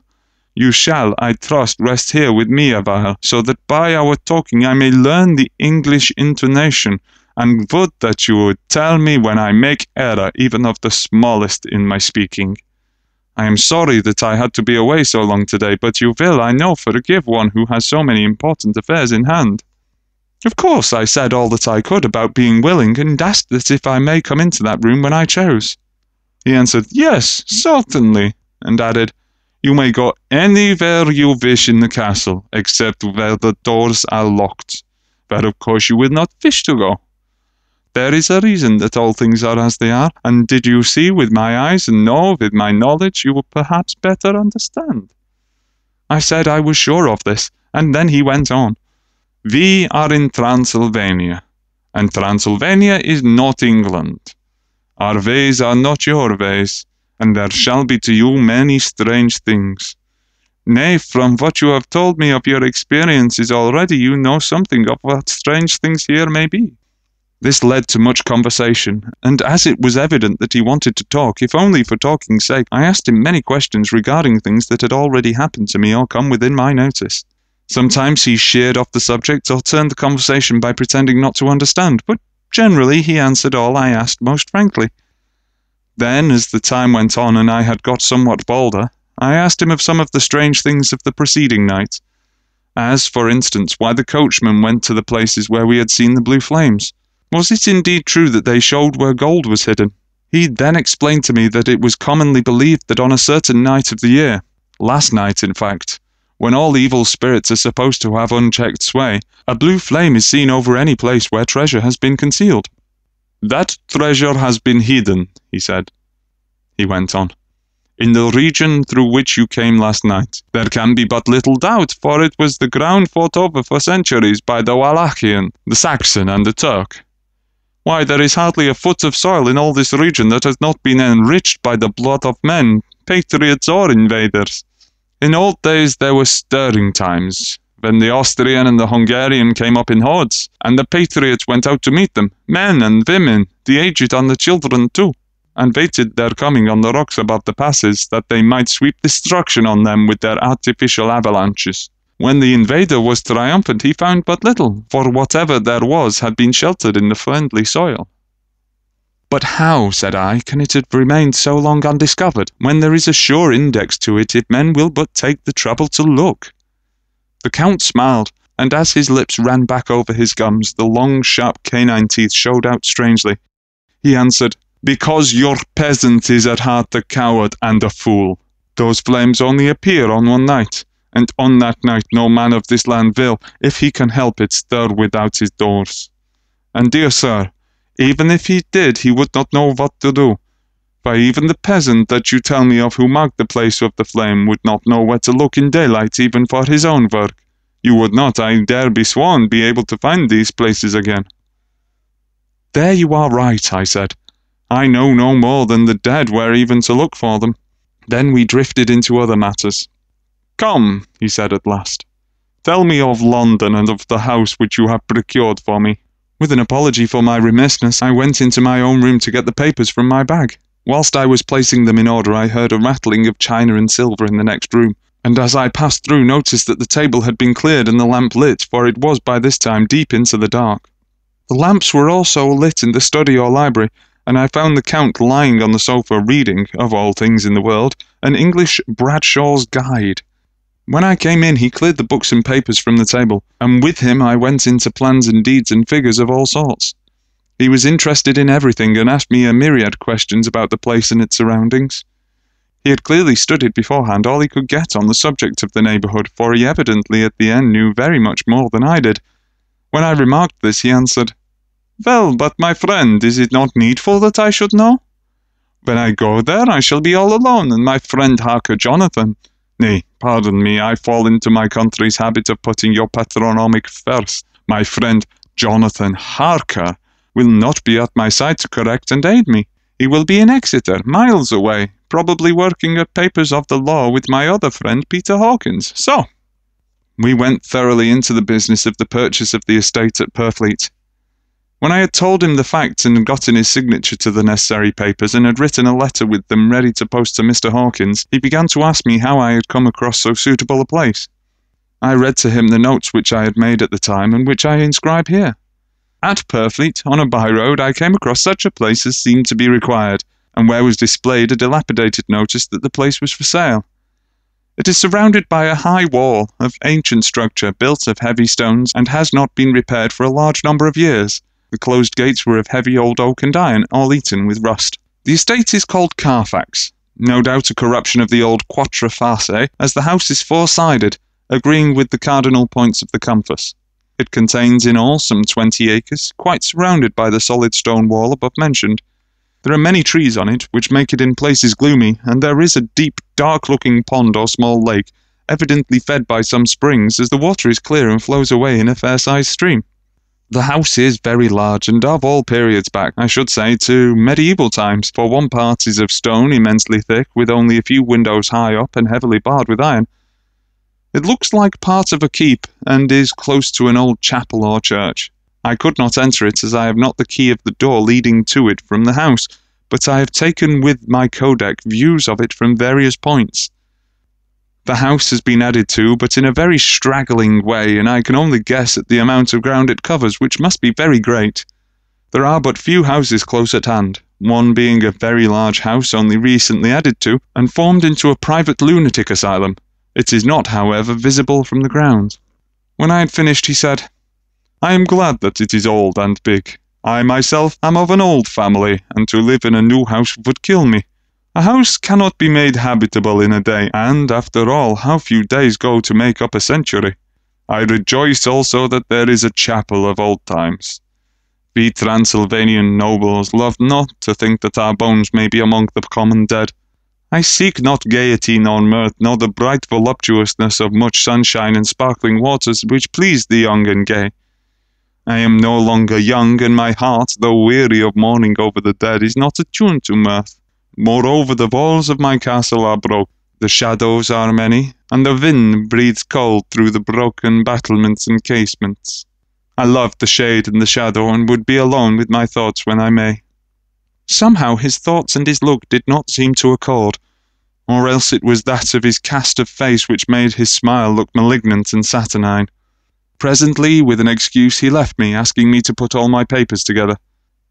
You shall, I trust, rest here with me a while, so that by our talking I may learn the English intonation, and would that you would tell me when I make error even of the smallest in my speaking. I am sorry that I had to be away so long today, but you will, I know, forgive one who has so many important affairs in hand." Of course, I said all that I could about being willing, and asked that if I may come into that room when I chose. He answered, "Yes, certainly," and added, "You may go anywhere you wish in the castle, except where the doors are locked, where of course you would not wish to go. There is a reason that all things are as they are, and did you see with my eyes and know with my knowledge, you would perhaps better understand." I said I was sure of this, And then he went on. We are in Transylvania, and Transylvania is not England. Our ways are not your ways, and there shall be to you many strange things. Nay, from what you have told me of your experiences already, you know something of what strange things here may be. This led to much conversation, and as it was evident that he wanted to talk, if only for talking's sake, I asked him many questions regarding things that had already happened to me or come within my notice. Sometimes he sheered off the subject or turned the conversation by pretending not to understand, but generally he answered all I asked most frankly. Then, as the time went on and I had got somewhat bolder, I asked him of some of the strange things of the preceding night, as, for instance, why the coachman went to the places where we had seen the blue flames. Was it indeed true that they showed where gold was hidden? He then explained to me that it was commonly believed that on a certain night of the year, last night in fact, when all evil spirits are supposed to have unchecked sway, a blue flame is seen over any place where treasure has been concealed. That treasure has been hidden, he said. He went on. In the region through which you came last night, there can be but little doubt, for it was the ground fought over for centuries by the Wallachian, the Saxon, and the Turk. Why, there is hardly a foot of soil in all this region that has not been enriched by the blood of men, patriots or invaders. In old days there were stirring times, when the Austrian and the Hungarian came up in hordes, and the patriots went out to meet them, men and women, the aged and the children too, and waited their coming on the rocks about the passes, that they might sweep destruction on them with their artificial avalanches. When the invader was triumphant, he found but little, for whatever there was had been sheltered in the friendly soil. But how, said I, can it have remained so long undiscovered, when there is a sure index to it if men will but take the trouble to look? The Count smiled, and as his lips ran back over his gums, the long, sharp canine teeth showed out strangely. He answered, Because your peasant is at heart a coward and a fool. Those flames only appear on one night, and on that night no man of this land will, if he can help it, stir without his doors. And, dear sir, even if he did, he would not know what to do. For even the peasant that you tell me of who marked the place of the flame would not know where to look in daylight even for his own work. You would not, I dare be sworn, be able to find these places again. There you are right, I said. I know no more than the dead where even to look for them. Then we drifted into other matters. Come, he said at last. Tell me of London and of the house which you have procured for me. With an apology for my remissness, I went into my own room to get the papers from my bag. Whilst I was placing them in order, I heard a rattling of china and silver in the next room, and as I passed through, noticed that the table had been cleared and the lamp lit, for it was by this time deep into the dark. The lamps were also lit in the study or library, and I found the Count lying on the sofa reading, of all things in the world, an English Bradshaw's Guide. When I came in, he cleared the books and papers from the table, and with him I went into plans and deeds and figures of all sorts. He was interested in everything and asked me a myriad questions about the place and its surroundings. He had clearly studied beforehand all he could get on the subject of the neighbourhood, for he evidently at the end knew very much more than I did. When I remarked this, he answered, Well, but my friend, is it not needful that I should know? When I go there, I shall be all alone, and my friend Harker Jonathan. Nay, pardon me, I fall into my country's habit of putting your patronymic first. My friend Jonathan Harker will not be at my side to correct and aid me. He will be in Exeter, miles away, probably working at papers of the law with my other friend Peter Hawkins. So, we went thoroughly into the business of the purchase of the estate at Purfleet. When I had told him the facts and gotten his signature to the necessary papers and had written a letter with them ready to post to Mr. Hawkins, he began to ask me how I had come across so suitable a place. I read to him the notes which I had made at the time and which I inscribe here. At Purfleet, on a by-road, I came across such a place as seemed to be required, and where was displayed a dilapidated notice that the place was for sale. It is surrounded by a high wall of ancient structure built of heavy stones and has not been repaired for a large number of years. The closed gates were of heavy old oak and iron, all eaten with rust. The estate is called Carfax, no doubt a corruption of the old Quatre Faces, as the house is four-sided, agreeing with the cardinal points of the compass. It contains in all some 20 acres, quite surrounded by the solid stone wall above mentioned. There are many trees on it, which make it in places gloomy, and there is a deep, dark-looking pond or small lake, evidently fed by some springs, as the water is clear and flows away in a fair-sized stream. The house is very large, and of all periods back, I should say, to medieval times, for one part is of stone immensely thick, with only a few windows high up and heavily barred with iron. It looks like part of a keep, and is close to an old chapel or church. I could not enter it, as I have not the key of the door leading to it from the house, but I have taken with my kodak views of it from various points. The house has been added to, but in a very straggling way, and I can only guess at the amount of ground it covers, which must be very great. There are but few houses close at hand, one being a very large house only recently added to, and formed into a private lunatic asylum. It is not, however, visible from the ground. When I had finished, he said, "I am glad that it is old and big. I myself am of an old family, and to live in a new house would kill me. A house cannot be made habitable in a day, and, after all, how few days go to make up a century. I rejoice also that there is a chapel of old times. We Transylvanian nobles love not to think that our bones may be among the common dead. I seek not gaiety nor mirth, nor the bright voluptuousness of much sunshine and sparkling waters, which please the young and gay. I am no longer young, and my heart, though weary of mourning over the dead, is not attuned to mirth. Moreover, the walls of my castle are broke, the shadows are many, and the wind breathes cold through the broken battlements and casements. I love the shade and the shadow, and would be alone with my thoughts when I may." Somehow his thoughts and his look did not seem to accord, or else it was that of his cast of face which made his smile look malignant and saturnine. Presently, with an excuse, he left me, asking me to put all my papers together.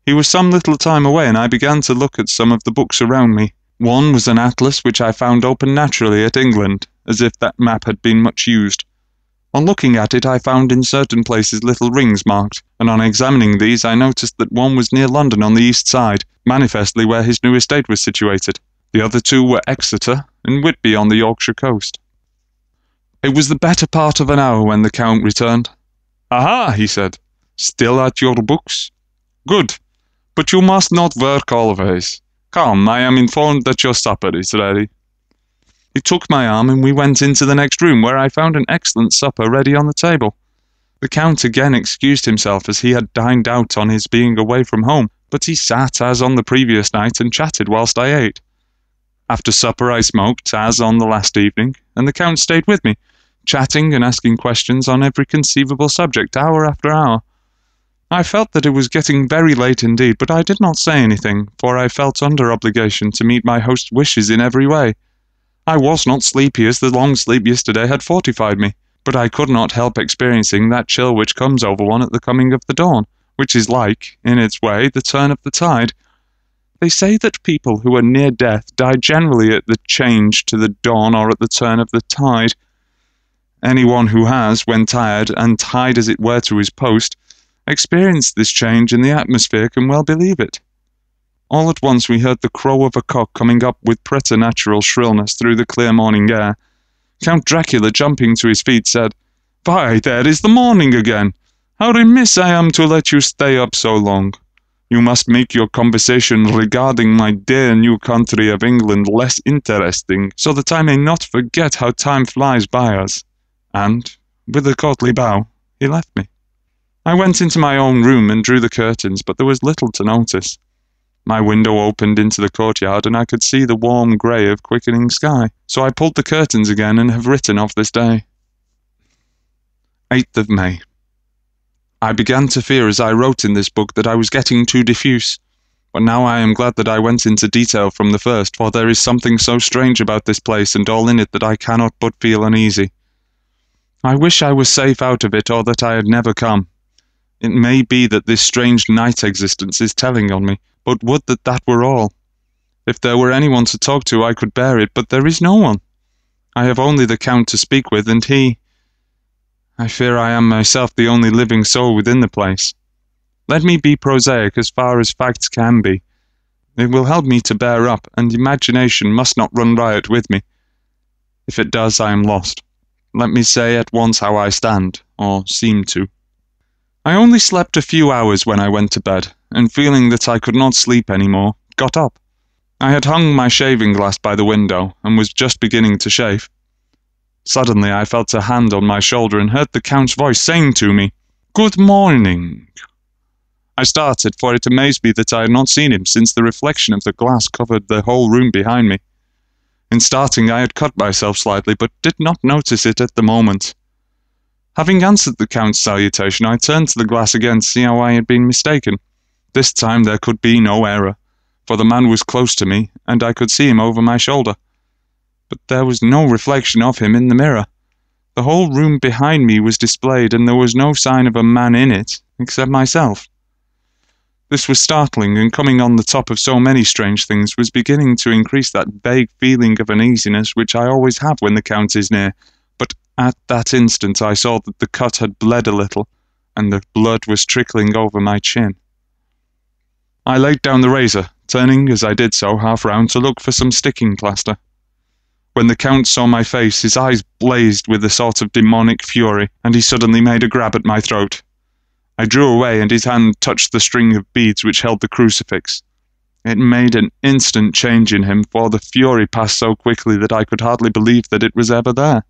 He was some little time away, and I began to look at some of the books around me. One was an atlas which I found open naturally at England, as if that map had been much used. On looking at it, I found in certain places little rings marked, and on examining these I noticed that one was near London on the east side, manifestly where his new estate was situated. The other two were Exeter and Whitby on the Yorkshire coast. It was the better part of an hour when the Count returned. "Aha," he said, "still at your books? Good, but you must not work always. Come, I am informed that your supper is ready." He took my arm, and we went into the next room, where I found an excellent supper ready on the table. The Count again excused himself, as he had dined out on his being away from home, but he sat as on the previous night and chatted whilst I ate. After supper I smoked, as on the last evening, and the Count stayed with me, chatting and asking questions on every conceivable subject, hour after hour. I felt that it was getting very late indeed, but I did not say anything, for I felt under obligation to meet my host's wishes in every way. I was not sleepy, as the long sleep yesterday had fortified me, but I could not help experiencing that chill which comes over one at the coming of the dawn, which is like, in its way, the turn of the tide. They say that people who are near death die generally at the change to the dawn or at the turn of the tide. Anyone who has, when tired, and tied as it were to his post, experienced this change in the atmosphere can well believe it. All at once we heard the crow of a cock coming up with preternatural shrillness through the clear morning air. Count Dracula, jumping to his feet, said, "Why, there is the morning again! How remiss I am to let you stay up so long. You must make your conversation regarding my dear new country of England less interesting, so that I may not forget how time flies by us." And, with a courtly bow, he left me. I went into my own room and drew the curtains, but there was little to notice. My window opened into the courtyard, and I could see the warm grey of quickening sky, so I pulled the curtains again and have written of this day. 8th of May. I began to fear as I wrote in this book that I was getting too diffuse, but now I am glad that I went into detail from the first, for there is something so strange about this place and all in it that I cannot but feel uneasy. I wish I was safe out of it, or that I had never come. It may be that this strange night existence is telling on me, but would that that were all. If there were anyone to talk to, I could bear it, but there is no one. I have only the Count to speak with, and I fear I am myself the only living soul within the place. Let me be prosaic as far as facts can be. It will help me to bear up, and imagination must not run riot with me. If it does, I am lost. Let me say at once how I stand, or seem to. I only slept a few hours when I went to bed, and feeling that I could not sleep any more, got up. I had hung my shaving glass by the window, and was just beginning to shave. Suddenly I felt a hand on my shoulder and heard the Count's voice saying to me, "Good morning." I started, for it amazed me that I had not seen him since the reflection of the glass covered the whole room behind me. In starting I had cut myself slightly, but did not notice it at the moment. Having answered the Count's salutation, I turned to the glass again to see how I had been mistaken. This time there could be no error, for the man was close to me, and I could see him over my shoulder. But there was no reflection of him in the mirror. The whole room behind me was displayed, and there was no sign of a man in it, except myself. This was startling, and coming on the top of so many strange things was beginning to increase that vague feeling of uneasiness which I always have when the Count is near. But at that instant I saw that the cut had bled a little, and the blood was trickling over my chin. I laid down the razor, turning as I did so half round to look for some sticking plaster. When the Count saw my face, his eyes blazed with a sort of demonic fury, and he suddenly made a grab at my throat. I drew away, and his hand touched the string of beads which held the crucifix. It made an instant change in him, for the fury passed so quickly that I could hardly believe that it was ever there.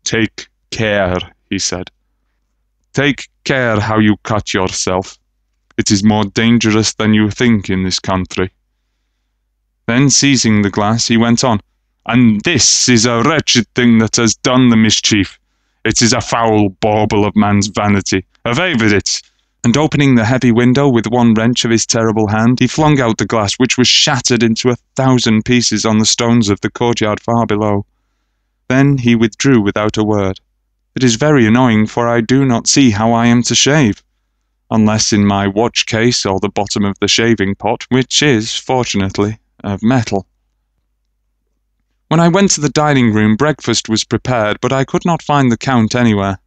"Take care," he said. "Take care how you cut yourself. It is more dangerous than you think in this country." Then, seizing the glass, he went on, "And this is a wretched thing that has done the mischief. It is a foul bauble of man's vanity, of AIRDATE." And opening the heavy window with one wrench of his terrible hand, he flung out the glass, which was shattered into 1,000 pieces on the stones of the courtyard far below. Then he withdrew without a word. It is very annoying, for I do not see how I am to shave, unless in my watch case or the bottom of the shaving pot, which is, fortunately, of metal. When I went to the dining room, breakfast was prepared, but I could not find the Count anywhere.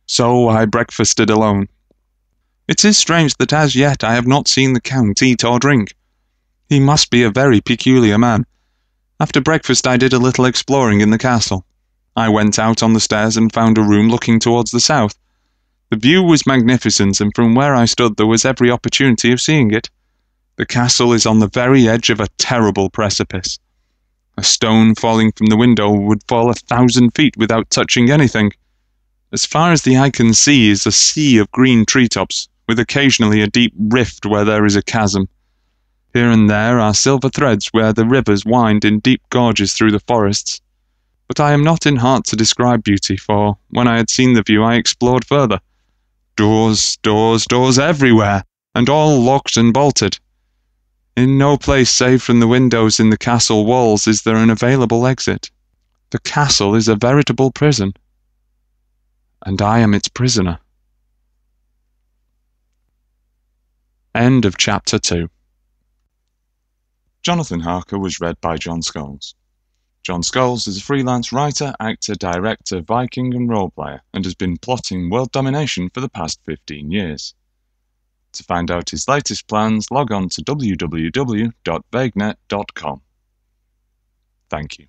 So I breakfasted alone. It is strange that as yet I have not seen the Count eat or drink. He must be a very peculiar man. After breakfast I did a little exploring in the castle. I went out on the stairs and found a room looking towards the south. The view was magnificent, and from where I stood there was every opportunity of seeing it. The castle is on the very edge of a terrible precipice. A stone falling from the window would fall 1,000 feet without touching anything. As far as the eye can see is a sea of green treetops, with occasionally a deep rift where there is a chasm. Here and there are silver threads where the rivers wind in deep gorges through the forests. But I am not in heart to describe beauty, for when I had seen the view I explored further. Doors, doors, doors everywhere, and all locked and bolted. In no place save from the windows in the castle walls is there an available exit. The castle is a veritable prison, and I am its prisoner. End of Chapter 2. Jonathan Harker was read by John Scholes. John Scholes is a freelance writer, actor, director, Viking and role player, and has been plotting world domination for the past 15 years. To find out his latest plans, log on to www.vaguenet.com. Thank you.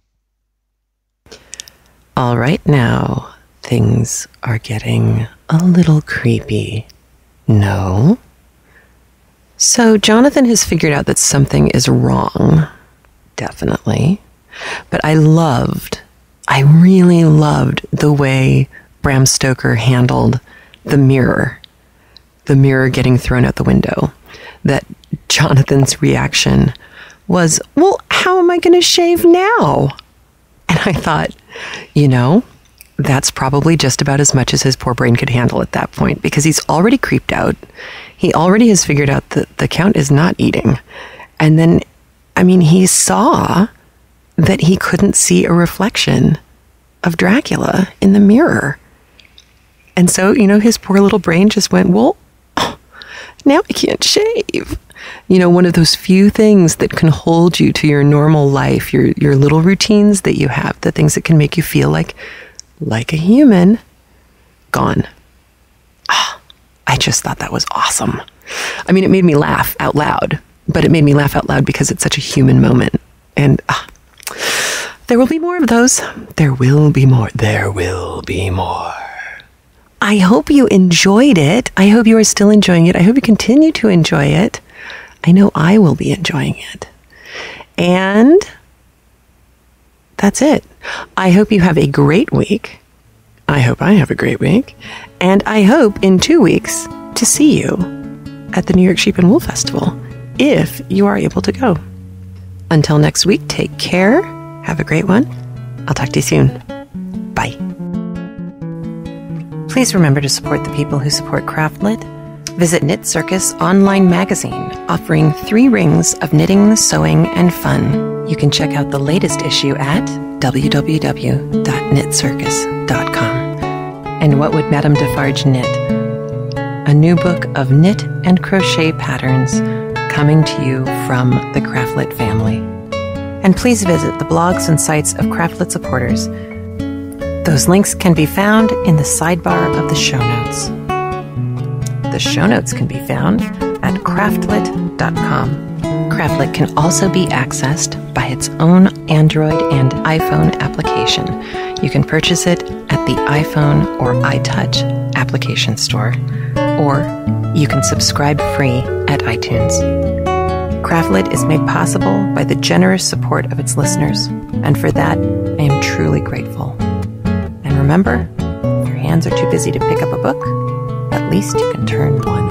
All right, now, things are getting a little creepy. No? So Jonathan has figured out that something is wrong. Definitely. But I really loved the way Bram Stoker handled the mirror getting thrown out the window. That Jonathan's reaction was, well, how am I going to shave now? And I thought, that's probably just about as much as his poor brain could handle at that point, because he's already creeped out. He already has figured out that the Count is not eating. And then, he saw that he couldn't see a reflection of Dracula in the mirror. And so, his poor little brain just went, well, now I can't shave. One of those few things that can hold you to your normal life, your little routines that you have, the things that can make you feel like a human, gone. I just thought that was awesome. It made me laugh out loud, but it made me laugh out loud because it's such a human moment. And there will be more of those. There will be more. There will be more. I hope you enjoyed it. I hope you are still enjoying it. I hope you continue to enjoy it. I know I will be enjoying it. And that's it. I hope you have a great week. I hope I have a great week. And I hope in 2 weeks to see you at the New York Sheep and Wool Festival, if you are able to go. Until next week, take care. Have a great one. I'll talk to you soon. Bye. Please remember to support the people who support CraftLit. Visit Knit Circus online magazine, offering 3 rings of knitting, sewing, and fun. You can check out the latest issue at www.knitcircus.com. And What Would Madame Defarge Knit? A new book of knit and crochet patterns coming to you from the CraftLit family. And please visit the blogs and sites of CraftLit supporters. Those links can be found in the sidebar of the show notes. The show notes can be found at craftlit.com. CraftLit can also be accessed by its own Android and iPhone application. You can purchase it at the iPhone or iTouch application store, or you can subscribe free at iTunes. CraftLit is made possible by the generous support of its listeners, and for that, I am truly grateful. And remember, if your hands are too busy to pick up a book, at least you can turn one